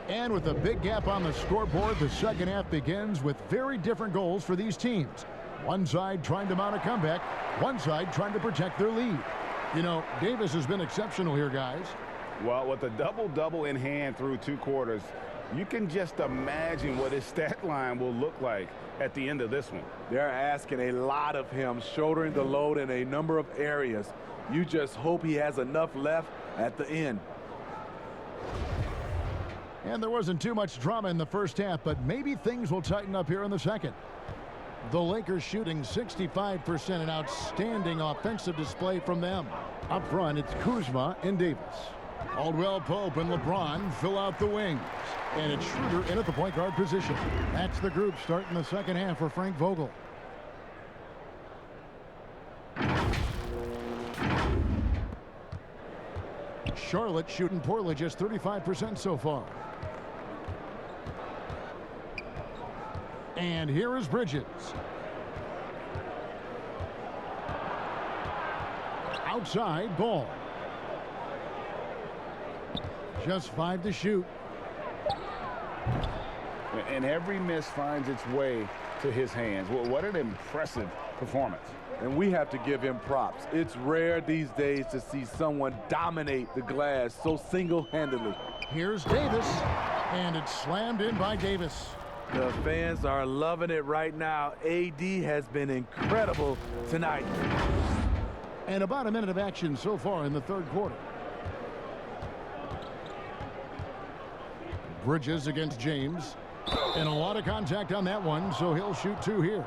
S1: And with a big gap on the scoreboard, the second half begins with very different goals for these teams. One side trying to mount a comeback, one side trying to protect their lead. You know, Davis has been exceptional here, guys.
S3: Well, with a double-double in hand through 2 quarters, you can just imagine what his stat line will look like at the end of this one.
S4: They're asking a lot of him, shouldering the load in a number of areas. You just hope he has enough left at the end.
S1: And there wasn't too much drama in the first half, but maybe things will tighten up here in the second. The Lakers shooting 65%, an outstanding offensive display from them. Up front, it's Kuzma and Davis. Caldwell Pope and LeBron fill out the wings. And it's Schroeder in at the point guard position. That's the group starting the second half for Frank Vogel. Charlotte shooting poorly, just 35% so far. And here is Bridges. Outside ball. Just 5 to shoot.
S3: And every miss finds its way to his hands. Well, what an impressive performance.
S4: And we have to give him props. It's rare these days to see someone dominate the glass so single-handedly.
S1: Here's Davis, and it's slammed in by Davis.
S4: The fans are loving it right now. AD has been incredible tonight.
S1: And about a minute of action so far in the third quarter. Bridges against James. And a lot of contact on that one, so he'll shoot 2 here.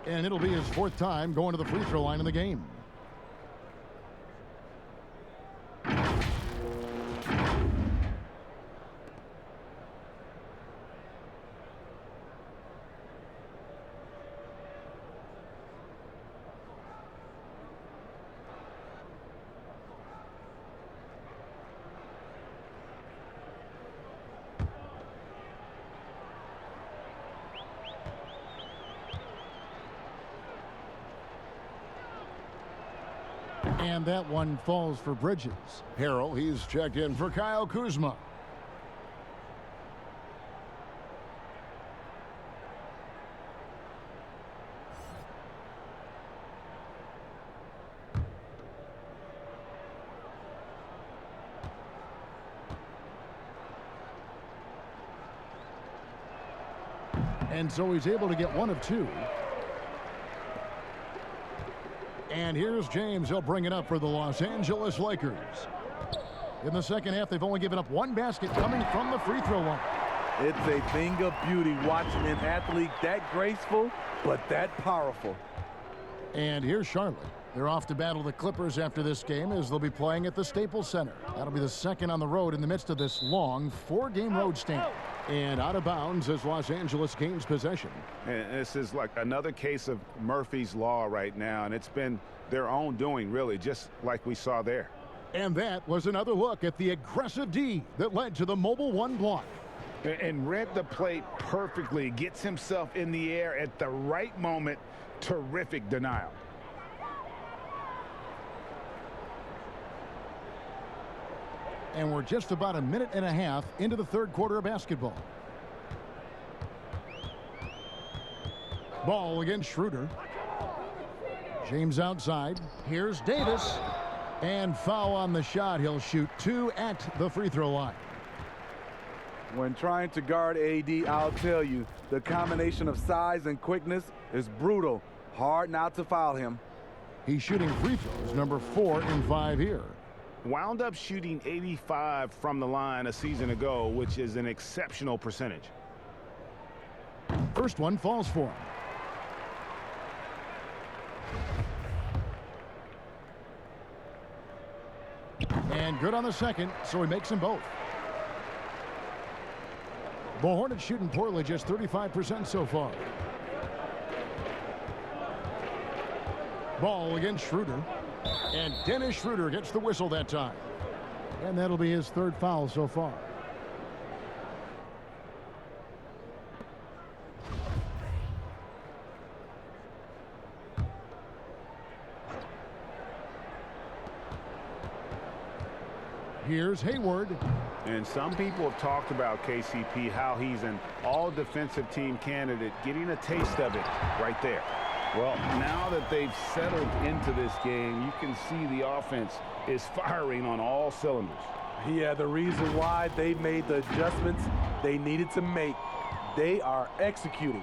S1: And it'll be his 4th time going to the free throw line in the game. And that one falls for Bridges. Harrell, he's checked in for Kyle Kuzma. And so he's able to get 1 of 2. And here's James. He'll bring it up for the Los Angeles Lakers. In the second half, they've only given up 1 basket coming from the free throw line.
S4: It's a thing of beauty watching an athlete that graceful, but that powerful.
S1: And here's Charlotte. They're off to battle the Clippers after this game as they'll be playing at the Staples Center. That'll be the second on the road in the midst of this long 4-game road stand. And out of bounds as Los Angeles gains possession.
S3: And this is like another case of Murphy's Law right now, and it's been their own doing, really, just like we saw there.
S1: And that was another look at the aggressive D that led to the mobile 1 block.
S3: And read the play perfectly, gets himself in the air at the right moment. Terrific denial.
S1: And we're just about a minute and a half into the third quarter of basketball. Ball against Schroeder. James outside. Here's Davis. And foul on the shot. He'll shoot 2 at the free throw line.
S4: When trying to guard AD, I'll tell you, the combination of size and quickness is brutal. Hard not to foul him.
S1: He's shooting free throws, number 4 in 5 here.
S3: Wound up shooting 85 from the line a season ago, which is an exceptional percentage.
S1: First one falls for him. And good on the second, so he makes them both. The Hornets shooting poorly, just 35% so far. Ball against Schroeder. And Dennis Schroeder gets the whistle that time. And that'll be his third foul so far. Here's Hayward.
S3: And some people have talked about KCP, how he's an all-defensive team candidate, getting a taste of it right there. Well, now that they've settled into this game, you can see the offense is firing on all cylinders.
S4: Yeah, the reason why they made the adjustments they needed to make, they are executing.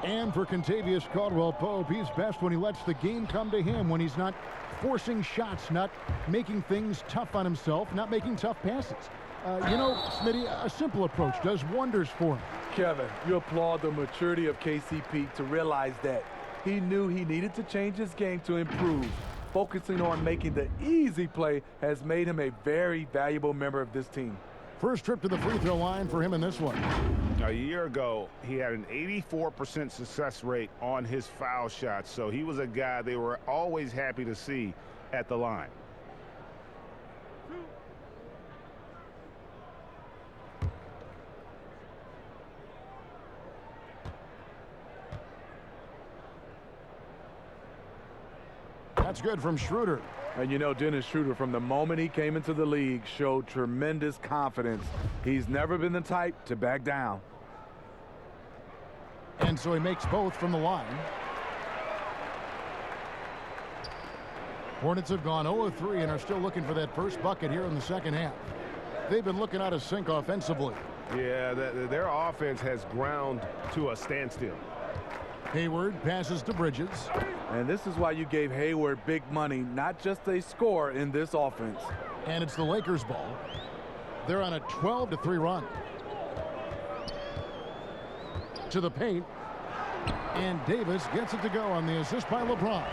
S1: And for Contavious Caldwell-Pope, he's best when he lets the game come to him, when he's not forcing shots, not making things tough on himself, not making tough passes. You know, Smitty, a simple approach does wonders for him.
S4: Kevin, you applaud the maturity of KCP to realize that he knew he needed to change his game to improve. Focusing on making the easy play has made him a very valuable member of this team.
S1: First trip to the free throw line for him in this one.
S3: A year ago, he had an 84% success rate on his foul shots, so he was a guy they were always happy to see at the line.
S1: That's good from Schroeder.
S4: And you know, Dennis Schroeder, from the moment he came into the league, showed tremendous confidence. He's never been the type to back down.
S1: And so he makes both from the line. Hornets have gone 0-3 and are still looking for that first bucket here in the second half. They've been looking out of sync offensively.
S5: Yeah, their offense has ground to a standstill.
S1: Hayward passes to Bridges.
S4: And this is why you gave Hayward big money, not just a score in this offense.
S1: And it's the Lakers' ball. They're on a 12-3 run. To the paint. And Davis gets it to go on the assist by LeBron.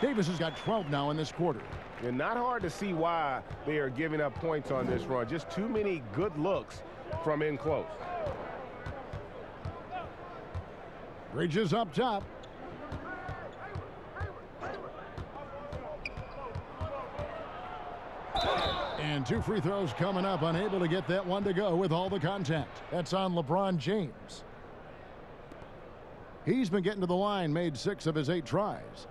S1: Davis has got 12 now in this quarter.
S5: And not hard to see why they are giving up points on this run. Just too many good looks from in close.
S1: Bridges up top. And two free throws coming up, unable to get that one to go with all the contact. That's on LeBron James. He's been getting to the line, made 6 of his 8 tries.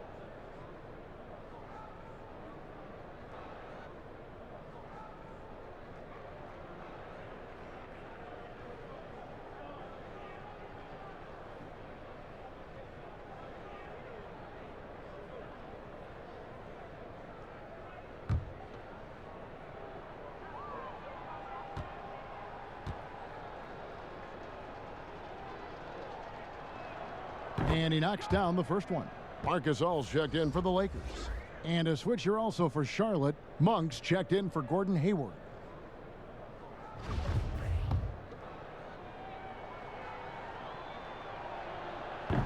S1: And he knocks down the first one. Marcus All's checked in for the Lakers. And a switcher also for Charlotte. Monk's checked in for Gordon Hayward.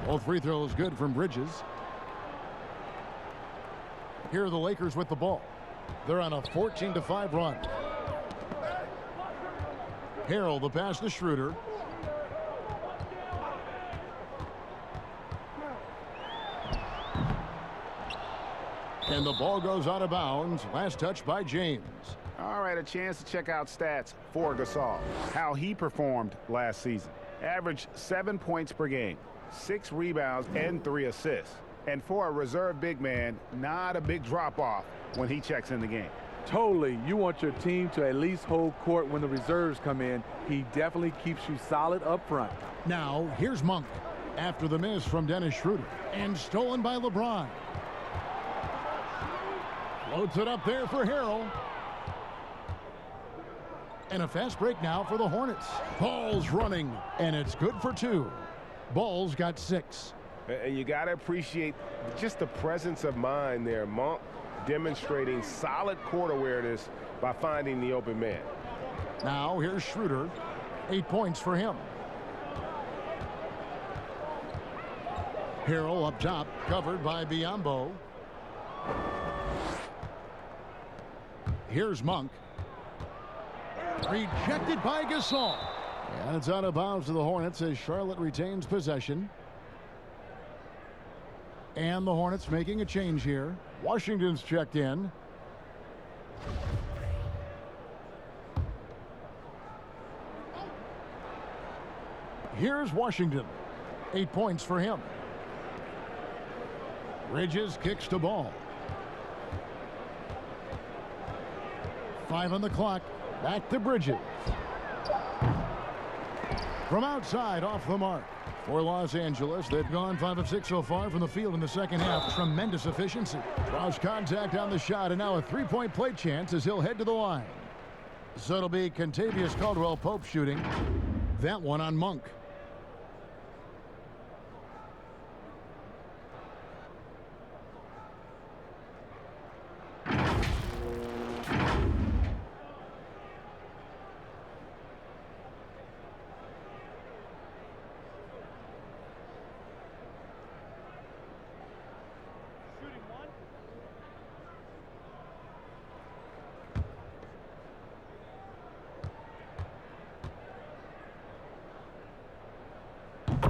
S1: Both free throws good from Bridges. Here are the Lakers with the ball. They're on a 14-5 run. Harrell the pass to Schroeder. And the ball goes out of bounds. Last touch by James.
S3: All right, a chance to check out stats for Gasol. How he performed last season. Averaged 7 points per game, 6 rebounds, and 3 assists. And for a reserve big man, not a big drop-off when he checks in the game.
S4: Totally. You want your team to at least hold court when the reserves come in. He definitely keeps you solid up front.
S1: Now, here's Monk. After the miss from Dennis Schroeder. And stolen by LeBron. Floats it up there for Harrell. And a fast break now for the Hornets. Ball's running, and it's good for 2. Ball's got 6.
S5: And you got to appreciate just the presence of mind there. Monk demonstrating solid court awareness by finding the open man.
S1: Now here's Schroeder. 8 points for him. Harrell up top, covered by Biyombo. Here's Monk. Rejected by Gasol. And it's out of bounds to the Hornets as Charlotte retains possession. And the Hornets making a change here. Washington's checked in. Here's Washington. 8 points for him. Bridges kicks the ball. 5 on the clock. Back to Bridges. From outside, off the mark. For Los Angeles, they've gone 5 of 6 so far from the field in the second half. Tremendous efficiency. Draws contact on the shot, and now a three-point play chance as he'll head to the line. So it'll be Kentavious Caldwell-Pope shooting. That one on Monk.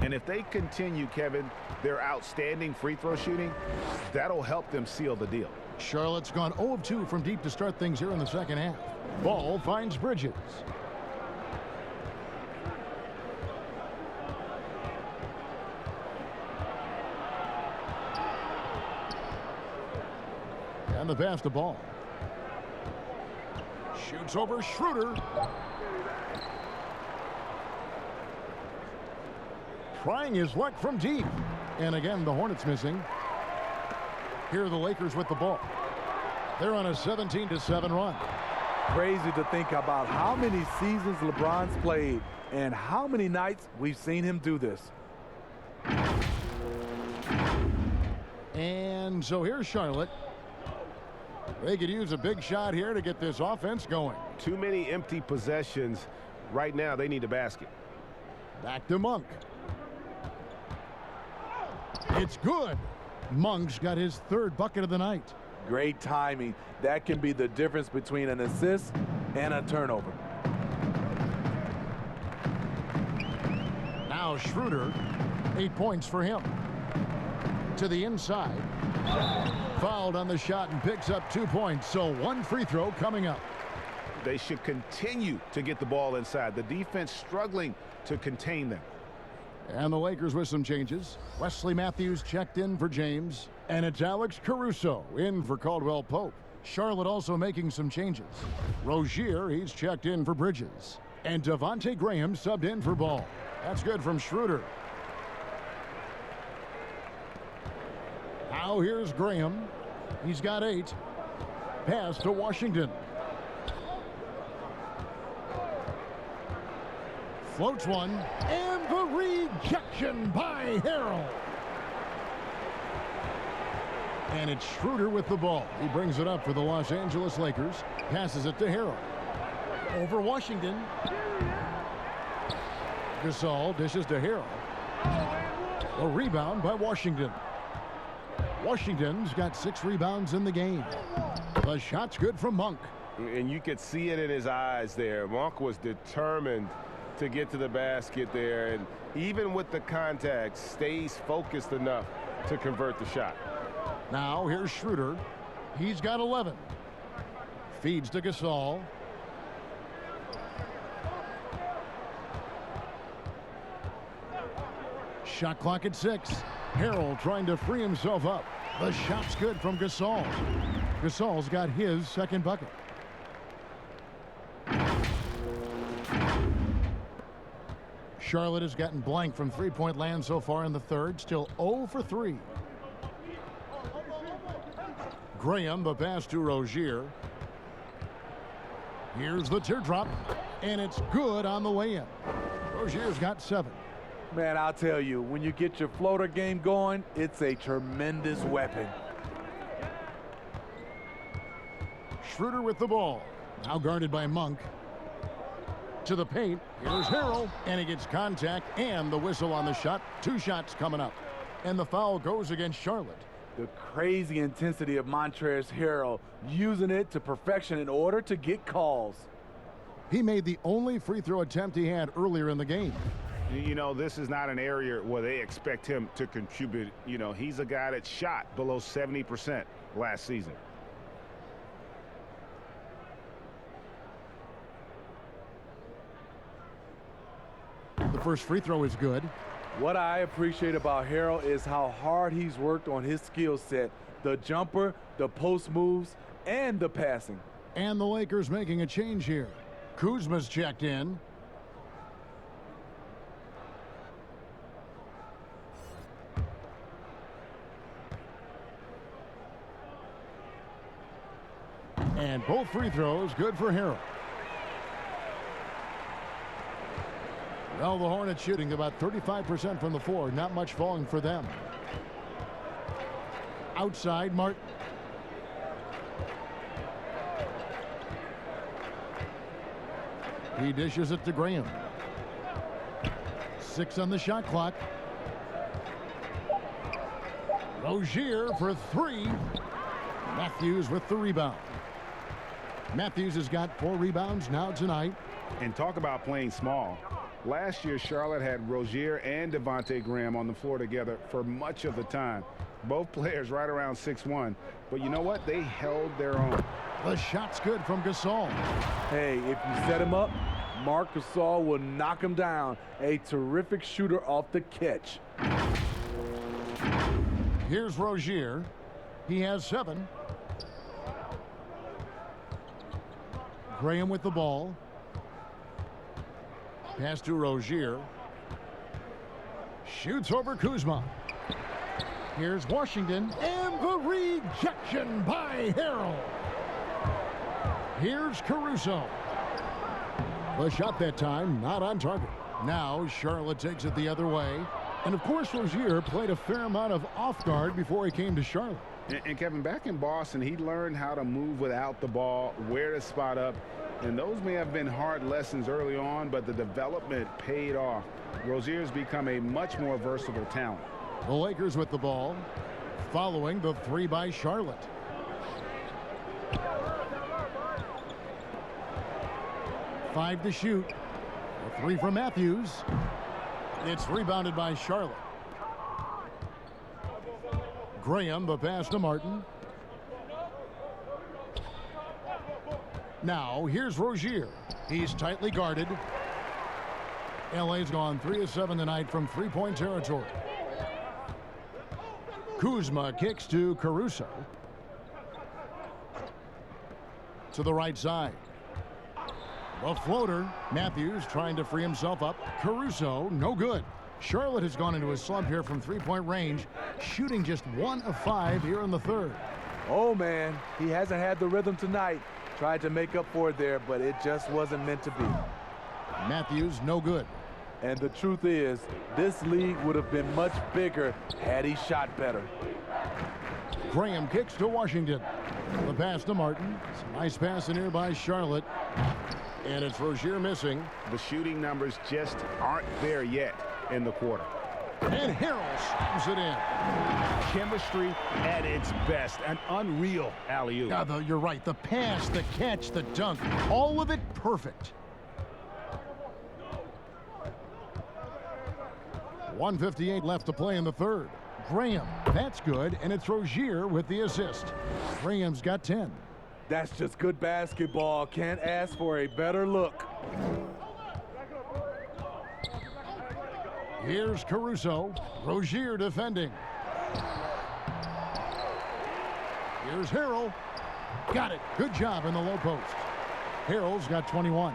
S3: And if they continue, Kevin, their outstanding free throw shooting, that'll help them seal the deal.
S1: Charlotte's gone 0 of 2 from deep to start things here in the second half. Ball finds Bridges. And the pass to Ball. Shoots over Schroeder. Trying his luck from deep. And again, the Hornets missing. Here are the Lakers with the ball. They're on a 17-7 run.
S4: Crazy to think about how many seasons LeBron's played and how many nights we've seen him do this.
S1: And so here's Charlotte. They could use a big shot here to get this offense going.
S5: Too many empty possessions. Right now, they need a basket.
S1: Back to Monk. It's good. Monk's got his 3rd bucket of the night.
S4: Great timing. That can be the difference between an assist and a turnover.
S1: Now Schroeder, 8 points for him. To the inside. Fouled on the shot and picks up 2 points. So 1 free throw coming up.
S3: They should continue to get the ball inside. The defense struggling to contain them.
S1: And the Lakers with some changes. Wesley Matthews checked in for James. And it's Alex Caruso in for Caldwell-Pope. Charlotte also making some changes. Rozier, he's checked in for Bridges. And Devontae Graham subbed in for Ball. That's good from Schroeder. Now here's Graham. He's got 8. Pass to Washington. Floats one, and the rejection by Harrell. And it's Schroeder with the ball. He brings it up for the Los Angeles Lakers. Passes it to Harrell. Over Washington. Gasol dishes to Harrell. A rebound by Washington. Washington's got 6 rebounds in the game. The shot's good from Monk.
S5: And you could see it in his eyes there. Monk was determined to get to the basket there, and even with the contact, stays focused enough to convert the shot.
S1: Now here's Schroeder. He's got 11. Feeds to Gasol. Shot clock at 6. Harrell trying to free himself up. The shot's good from Gasol. Gasol's got his 2nd bucket. Charlotte has gotten blank from three-point land so far in the 3rd. Still 0 for 3. Graham, the pass to Rozier. Here's the teardrop, and it's good on the way in. Rozier's got 7.
S4: Man, I'll tell you, when you get your floater game going, it's a tremendous weapon.
S1: Schroeder with the ball. Now guarded by Monk. To the paint. Here's Harrell, and he gets contact and the whistle on the shot. 2 shots coming up. And the foul goes against Charlotte.
S4: The crazy intensity of Montrezl Harrell, using it to perfection in order to get calls.
S1: He made the only free throw attempt he had earlier in the game.
S3: You know, this is not an area where they expect him to contribute. You know, he's a guy that shot below 70% last season.
S1: The first free throw is good.
S4: What I appreciate about Harrell is how hard he's worked on his skill set. The jumper, the post moves, and the passing.
S1: And the Lakers making a change here. Kuzma's checked in. And both free throws good for Harrell. Well, the Hornets shooting about 35% from the floor. Not much falling for them. Outside, Martin. He dishes it to Graham. 6 on the shot clock. Rozier for 3. Matthews with the rebound. Matthews has got 4 rebounds now tonight.
S3: And talk about playing small. Last year, Charlotte had Rozier and Devontae Graham on the floor together for much of the time. Both players right around 6'1". But you know what? They held their own.
S1: The shot's good from Gasol.
S4: Hey, if you set him up, Marc Gasol will knock him down. A terrific shooter off the catch.
S1: Here's Rozier. He has 7. Graham with the ball. Pass to Rozier. Shoots over Kuzma. Here's Washington. And the rejection by Harrell. Here's Caruso. The shot that time not on target. Now Charlotte takes it the other way. And of course Rozier played a fair amount of off guard before he came to Charlotte.
S3: And Kevin, back in Boston, he learned how to move without the ball, where to spot up. And those may have been hard lessons early on, but the development paid off. Rozier's become a much more versatile talent.
S1: The Lakers with the ball, following the 3 by Charlotte. Five to shoot. A 3 from Matthews. It's rebounded by Charlotte. Graham, the pass to Martin. Now, here's Rozier. He's tightly guarded. LA's gone 3 of 7 tonight from three-point territory. Kuzma kicks to Caruso. To the right side. The floater. Matthews trying to free himself up. Caruso, no good. Charlotte has gone into a slump here from three-point range, shooting just 1 of 5 here in the third.
S4: Oh, man, he hasn't had the rhythm tonight. Tried to make up for it there, but it just wasn't meant to be.
S1: Matthews, no good.
S4: And the truth is, this league would have been much bigger had he shot better.
S1: Graham kicks to Washington. The pass to Martin. It's a nice pass in here by Charlotte. And it's Rozier missing.
S3: The shooting numbers just aren't there yet in the quarter.
S1: And Harrell slams it in.
S3: Chemistry at its best. An unreal alley-oop.
S1: Now, you're right. The pass, the catch, the dunk, all of it perfect. 1:58 left to play in the third. Graham, that's good, and it's Rozier with the assist. Graham's got 10.
S4: That's just good basketball. Can't ask for a better look.
S1: Here's Caruso. Rozier defending. Here's Harrell. Got it. Good job in the low post. Harrell's got 21.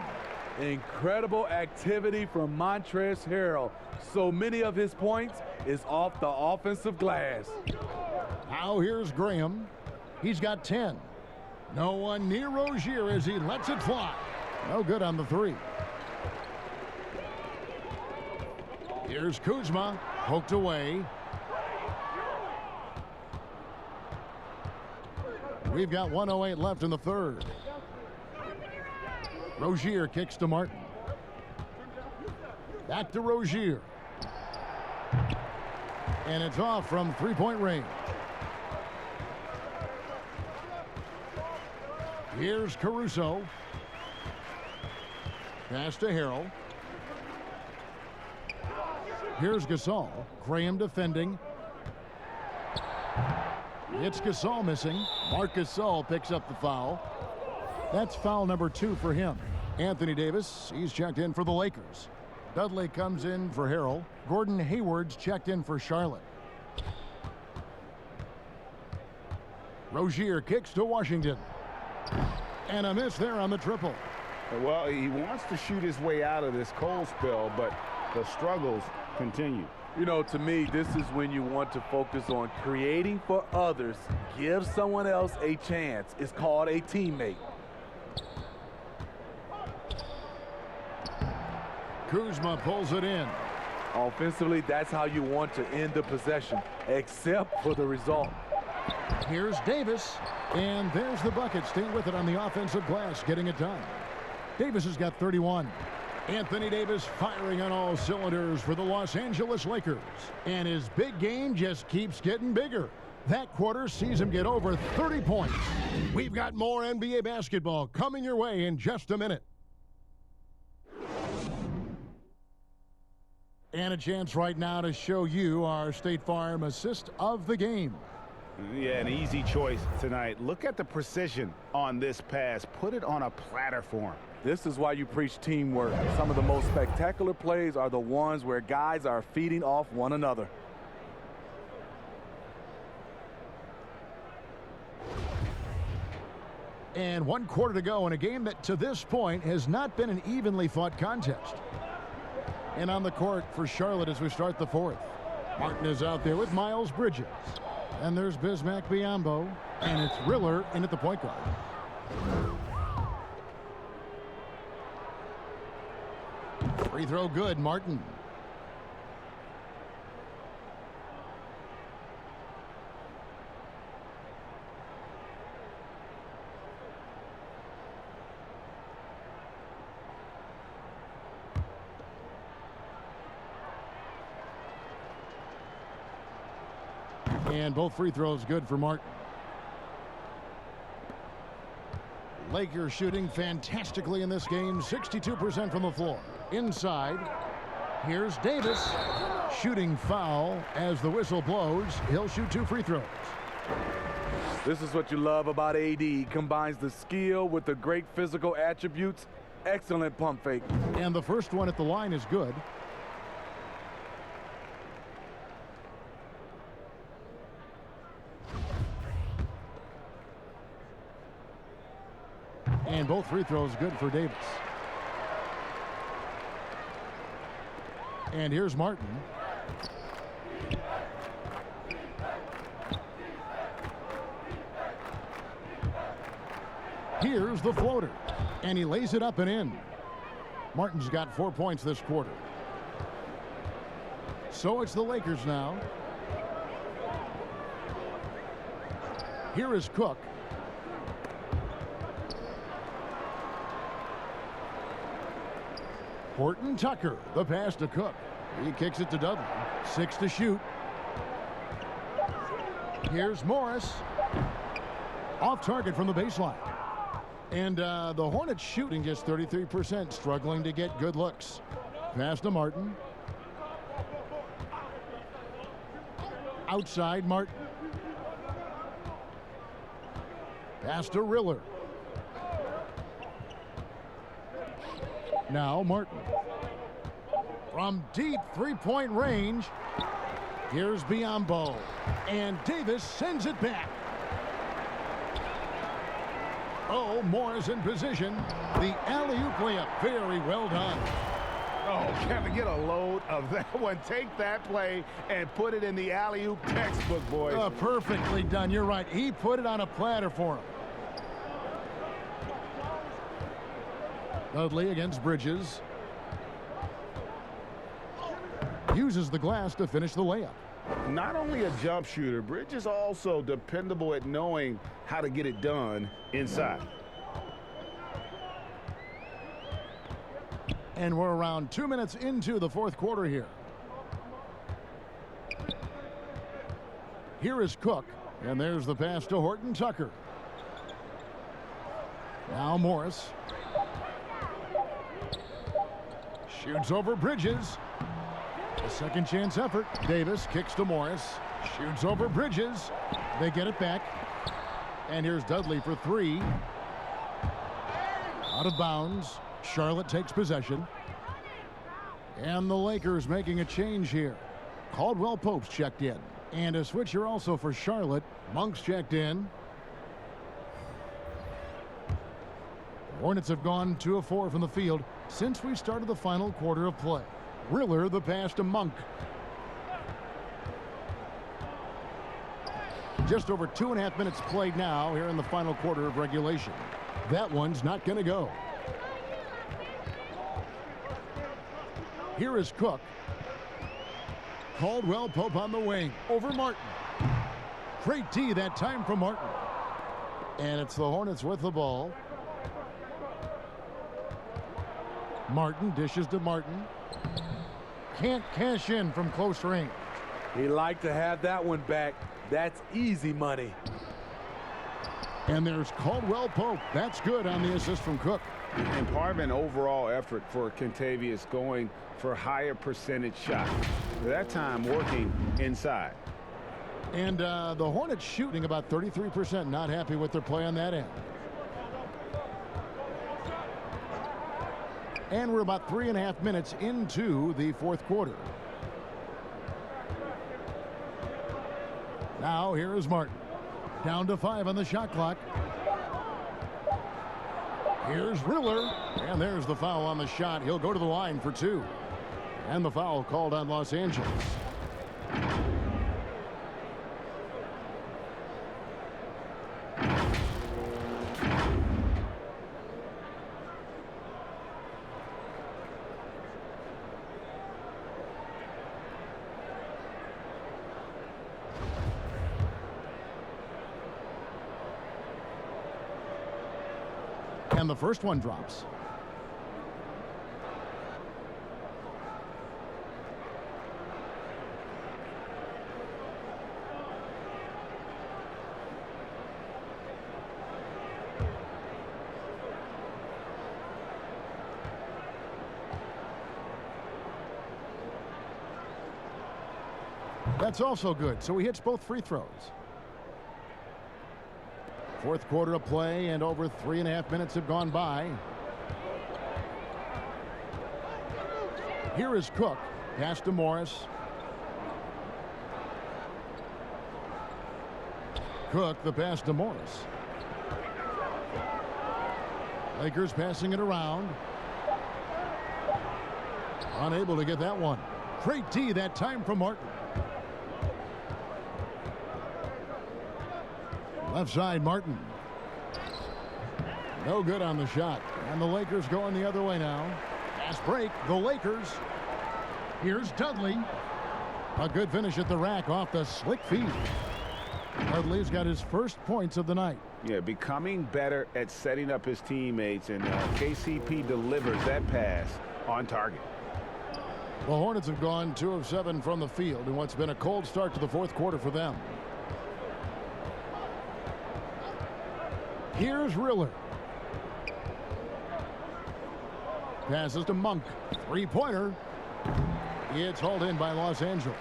S4: Incredible activity from Montrezl Harrell. So many of his points is off the offensive glass.
S1: Now here's Graham. He's got 10. No one near Rozier as he lets it fly. No good on the 3. Here's Kuzma, poked away. We've got 1:08 left in the third. Rozier kicks to Martin. Back to Rozier. And it's off from three-point range. Here's Caruso. Pass to Harrell. Here's Gasol. Graham defending. It's Gasol missing. Marc Gasol picks up the foul. That's foul number 2 for him. Anthony Davis, he's checked in for the Lakers. Dudley comes in for Harrell. Gordon Hayward's checked in for Charlotte. Rozier kicks to Washington. And a miss there on the triple.
S3: Well, he wants to shoot his way out of this cold spell, but the struggles continue.
S4: You know, to me, this is when you want to focus on creating for others. Give someone else a chance. It's called a teammate.
S1: Kuzma pulls it in.
S4: Offensively, that's how you want to end the possession, except for the result.
S1: Here's Davis, and there's the bucket. Stay with it on the offensive glass, getting it done. Davis has got 31. Anthony Davis firing on all cylinders for the Los Angeles Lakers. And his big game just keeps getting bigger. That quarter sees him get over 30 points. We've got more NBA basketball coming your way in just a minute. And a chance right now to show you our State Farm assist of the game.
S3: Yeah, an easy choice tonight. Look at the precision on this pass. Put it on a platter for him.
S4: This is why you preach teamwork. Some of the most spectacular plays are the ones where guys are feeding off one another.
S1: And 1 quarter to go in a game that to this point has not been an evenly fought contest. And on the court for Charlotte as we start the 4th. Martin is out there with Miles Bridges. And there's Bismack Biyombo. And it's Riller in at the point guard. Free throw good, Martin. And both free throws good for Martin. Lakers shooting fantastically in this game, 62% from the floor. Inside, here's Davis. Shooting foul as the whistle blows. He'll shoot 2 free throws.
S4: This is what you love about AD. He combines the skill with the great physical attributes. Excellent pump fake.
S1: And the first one at the line is good. And both free throws good for Davis. And here's Martin. Here's the floater. And he lays it up and in. Martin's got 4 points this quarter. So it's the Lakers now. Here is Cook. Horton Tucker, the pass to Cook. He kicks it to Dudley. 6 to shoot. Here's Morris. Off target from the baseline. And the Hornets shooting just 33%, struggling to get good looks. Pass to Martin. Outside Martin. Pass to Riller. Now Martin. From deep three-point range, here's Biyombo. And Davis sends it back. Oh, Morris in position. The alley-oop layup, very well done.
S3: Oh, Kevin, get a load of that one. Take that play and put it in the alley-oop textbook, boys.
S1: Perfectly done. You're right. He put it on a platter for him. Dudley against Bridges. Uses the glass to finish the layup.
S3: Not only a jump shooter, Bridges also dependable at knowing how to get it done inside.
S1: And we're around 2 minutes into the 4th quarter here. Here is Cook, and there's the pass to Horton Tucker. Now Morris. Shoots over Bridges. A second chance effort. Davis kicks to Morris. Shoots over Bridges. They get it back. And here's Dudley for three. Out of bounds. Charlotte takes possession. And the Lakers making a change here. Caldwell Pope's checked in. And a switcher also for Charlotte. Monk's checked in. Hornets have gone 2 of 4 from the field since we started the final quarter of play. Riller the pass to Monk. Just over 2.5 minutes played now here in the final quarter of regulation. That one's not going to go. Here is Cook. Caldwell Pope on the wing. Over Martin. Great D that time from Martin. And it's the Hornets with the ball. Martin dishes to Martin. Can't cash in from close range.
S4: He'd like to have that one back. That's easy money.
S1: And there's Caldwell Pope. That's good on the assist from Cook.
S3: And part of an overall effort for Kentavious going for higher percentage shots. That time working inside.
S1: And the Hornets shooting about 33%. Not happy with their play on that end. And we're about 3.5 minutes into the fourth quarter. Now here is Martin. Down to 5 on the shot clock. Here's Riller. And there's the foul on the shot. He'll go to the line for 2. And the foul called on Los Angeles. And the first one drops. That's also good. So he hits both free throws. Fourth quarter of play, and over 3.5 minutes have gone by. Here is Cook. Pass to Morris. Cook, the pass to Morris. Lakers passing it around. Unable to get that one. Great D that time from Martin. Left side, Martin. No good on the shot. And the Lakers going the other way now. Fast break, the Lakers. Here's Dudley. A good finish at the rack off the slick feed. Dudley's got his first points of the night.
S3: Yeah, becoming better at setting up his teammates, and KCP delivers that pass on target.
S1: The Hornets have gone 2 of 7 from the field in what's been a cold start to the fourth quarter for them. Here's Riller. Passes to Monk. Three-pointer. It's hauled in by Los Angeles.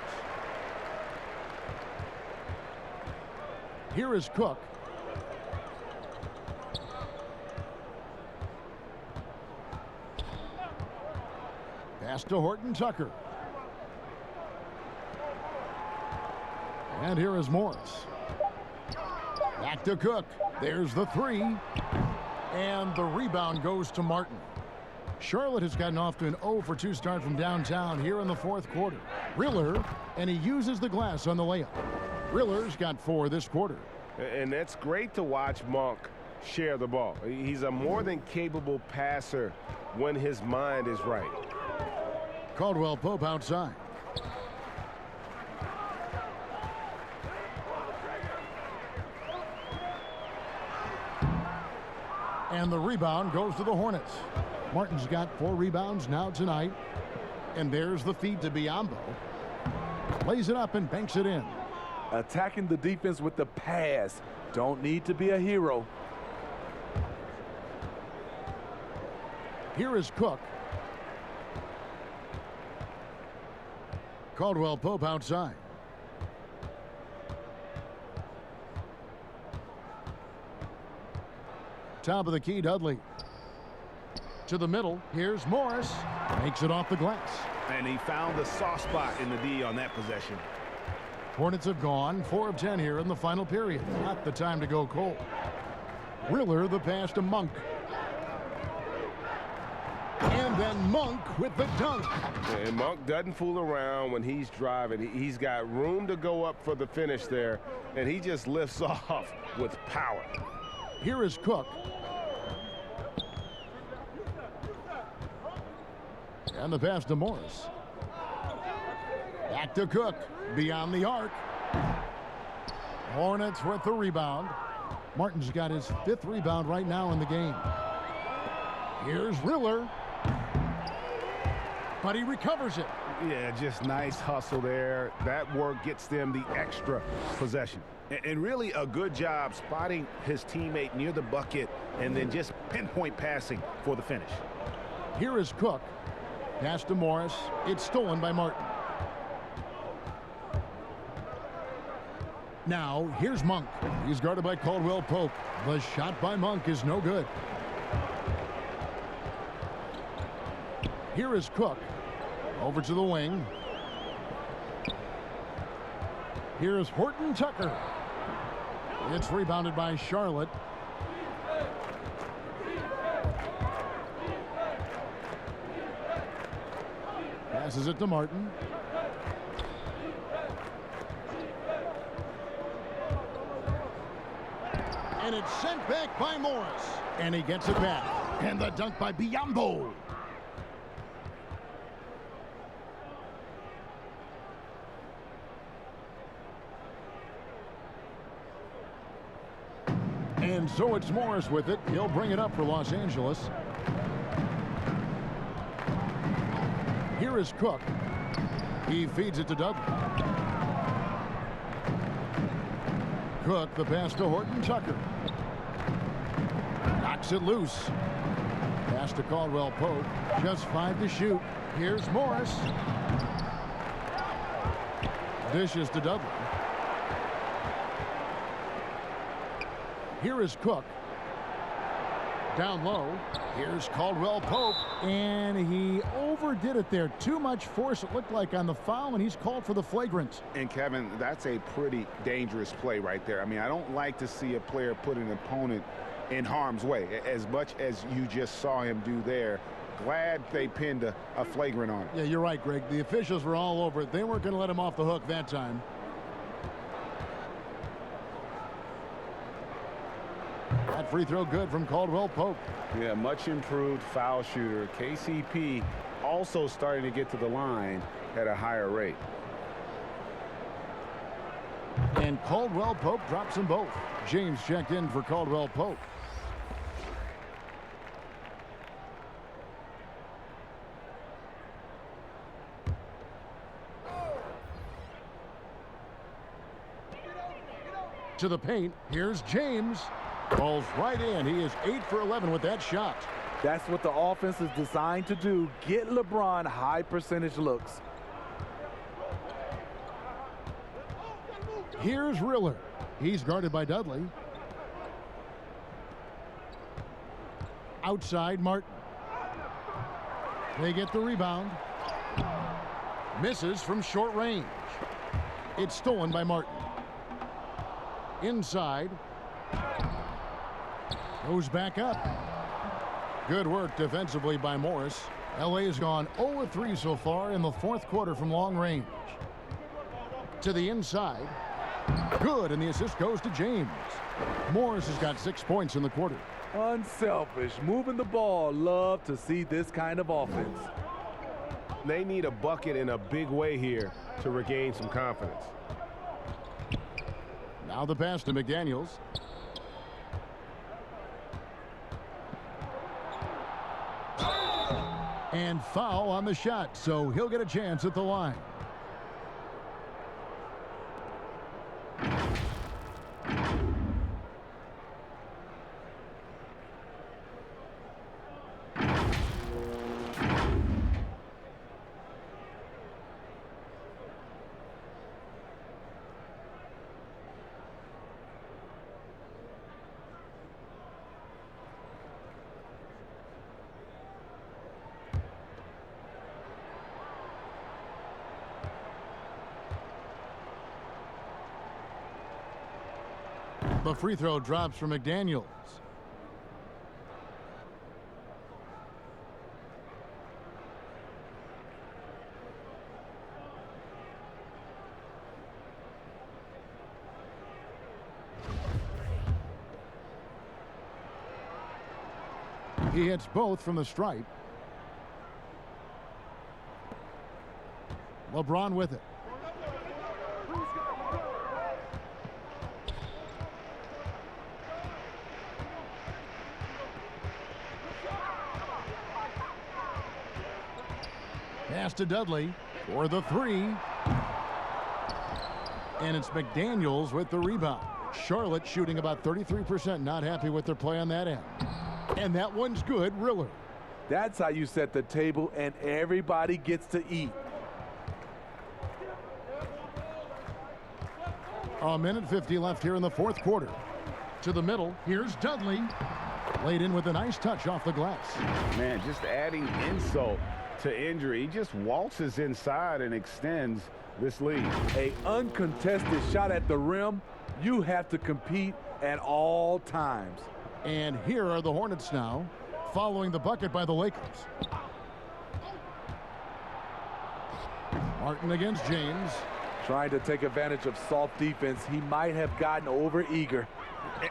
S1: Here is Cook. Pass to Horton Tucker. And here is Morris. Back to Cook. There's the 3. And the rebound goes to Martin. Charlotte has gotten off to an 0 for 2 start from downtown here in the fourth quarter. Riller, and he uses the glass on the layup. Riller's got 4 this quarter.
S5: And that's great to watch Monk share the ball. He's a more than capable passer when his mind is right.
S1: Caldwell Pope outside. And the rebound goes to the Hornets. Martin's got 4 rebounds now tonight. And there's the feed to Biombo. Lays it up and banks it in.
S4: Attacking the defense with the pass. Don't need to be a hero.
S1: Here is Cook. Caldwell Pope outside. Top of the key, Dudley. To the middle. Here's Morris. Makes it off the glass.
S3: And he found the soft spot in the D on that possession.
S1: Hornets have gone 4 of 10 here in the final period. Not the time to go cold. Riller the pass to Monk. And then Monk with the dunk.
S5: And Monk doesn't fool around when he's driving. He's got room to go up for the finish there, and he just lifts off with power.
S1: Here is Cook. And the pass to Morris. Back to Cook. Beyond the arc. Hornets with the rebound. Martin's got his 5th rebound right now in the game. Here's Riller. But he recovers it.
S3: Yeah, just nice hustle there. That work gets them the extra possession. And really a good job spotting his teammate near the bucket and then just pinpoint passing for the finish.
S1: Here is Cook. Pass to Morris. It's stolen by Martin. Now, here's Monk. He's guarded by Caldwell Pope. The shot by Monk is no good. Here is Cook. Over to the wing. Here's Horton Tucker. It's rebounded by Charlotte. Passes it to Martin. And it's sent back by Morris. And he gets it back. And the dunk by Biyombo. And so it's Morris with it. He'll bring it up for Los Angeles. Here is Cook. He feeds it to Dudley. Cook, the pass to Horton Tucker. Knocks it loose. Pass to Caldwell Pope. Just 5 to shoot. Here's Morris. Dishes to Dudley. Here is Cook. Down low. Here's Caldwell Pope. And he overdid it there. Too much force, it looked like, on the foul, and he's called for the flagrant.
S3: And, Kevin, that's a pretty dangerous play right there. I mean, I don't like to see a player put an opponent in harm's way, as much as you just saw him do there. Glad they pinned a flagrant on him.
S1: Yeah, you're right, Greg. The officials were all over it. They weren't going to let him off the hook that time. That free throw good from Caldwell Pope.
S3: Yeah, much improved foul shooter. KCP also starting to get to the line at a higher rate.
S1: And Caldwell Pope drops them both. James checked in for Caldwell Pope. To the paint. Here's James. Falls right in. He is 8 for 11 with that shot.
S4: That's what the offense is designed to do. Get LeBron high percentage looks.
S1: Here's Riller. He's guarded by Dudley. Outside Martin. They get the rebound. Misses from short range. It's stolen by Martin. Inside. Goes back up. Good work defensively by Morris. LA has gone 0-3 so far in the 4th quarter from long range. To the inside. Good, and the assist goes to James. Morris has got 6 points in the quarter.
S4: Unselfish, moving the ball. Love to see this kind of offense.
S5: They need a bucket in a big way here to regain some confidence.
S1: Now the pass to McDaniels. And foul on the shot, so he'll get a chance at the line. The free throw drops for McDaniels. He hits both from the stripe. LeBron with it. Pass to Dudley for the three. And it's McDaniels with the rebound. Charlotte shooting about 33%, not happy with their play on that end. And that one's good, Riller.
S4: That's how you set the table and everybody gets to eat.
S1: A minute 50 left here in the fourth quarter. To the middle, here's Dudley. Laid in with a nice touch off the glass.
S3: Man, just adding insult to injury. He just waltzes inside and extends this lead.
S4: A uncontested shot at the rim, you have to compete at all times.
S1: And here are the Hornets now, following the bucket by the Lakers. Martin against James.
S4: Trying to take advantage of soft defense. He might have gotten over eager.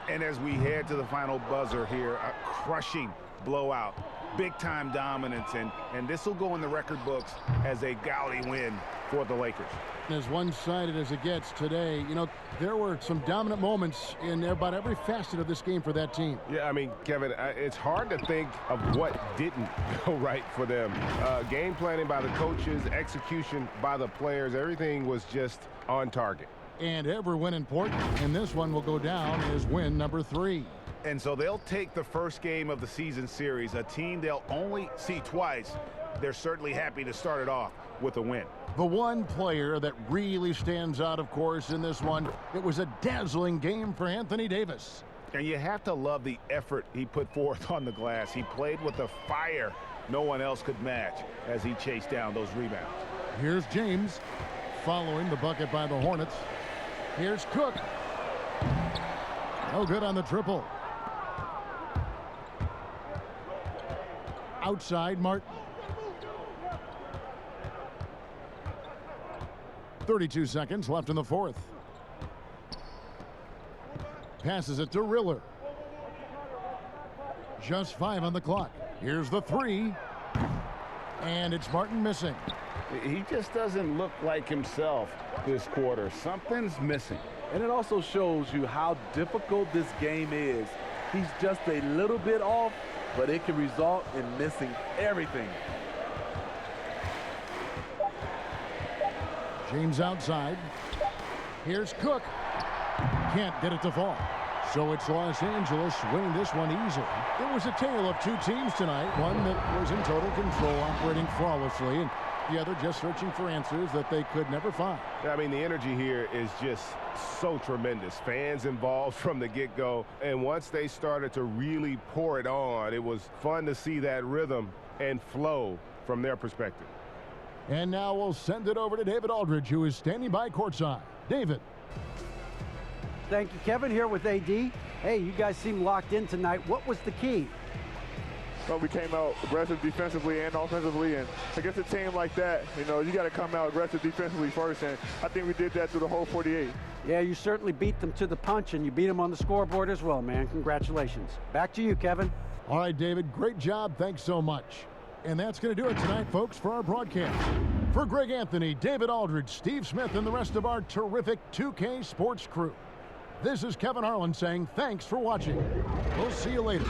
S3: And as we head to the final buzzer here, a crushing blowout. Big-time dominance, and this will go in the record books as a gaudy win for the Lakers.
S1: As one-sided as it gets today, you know, there were some dominant moments in about every facet of this game for that team.
S5: Yeah, I mean, Kevin, it's hard to think of what didn't go right for them. Game planning by the coaches, execution by the players, everything was just on target.
S1: And every win important, and this one will go down as win number 3.
S3: And so they'll take the first game of the season series, a team they'll only see twice. They're certainly happy to start it off with a win.
S1: The one player that really stands out, of course, in this one, it was a dazzling game for Anthony Davis.
S3: And you have to love the effort he put forth on the glass. He played with a fire no one else could match as he chased down those rebounds.
S1: Here's James following the bucket by the Hornets. Here's Cook. No good on the triple. Outside, Martin. 32 seconds left in the fourth. Passes it to Riller. Just 5 on the clock. Here's the three. And it's Martin missing.
S3: He just doesn't look like himself this quarter. Something's missing.
S4: And it also shows you how difficult this game is. He's just a little bit off, but it can result in missing everything.
S1: James outside. Here's Cook. Can't get it to fall. So it's Los Angeles winning this one easily. It was a tale of two teams tonight. One that was in total control, operating flawlessly, and the other just searching for answers that they could never find.
S5: I mean, the energy here is just so tremendous. Fans involved from the get-go, and once they started to really pour it on, it was fun to see that rhythm and flow from their perspective.
S1: And now we'll send it over to David Aldridge, who is standing by courtside. David.
S2: Thank you, Kevin. Here with AD. Hey, you guys seem locked in tonight. What was the key?
S12: Well, we came out aggressive defensively and offensively, and against a team like that, you know, you got to come out aggressive defensively first, and I think we did that through the whole 48.
S2: Yeah, you certainly beat them to the punch, and you beat them on the scoreboard as well, man. Congratulations. Back to you, Kevin.
S1: All right, David, great job. Thanks so much. And that's going to do it tonight, folks, for our broadcast. For Greg Anthony, David Aldridge, Steve Smith, and the rest of our terrific 2K Sports crew, this is Kevin Harlan saying thanks for watching. We'll see you later.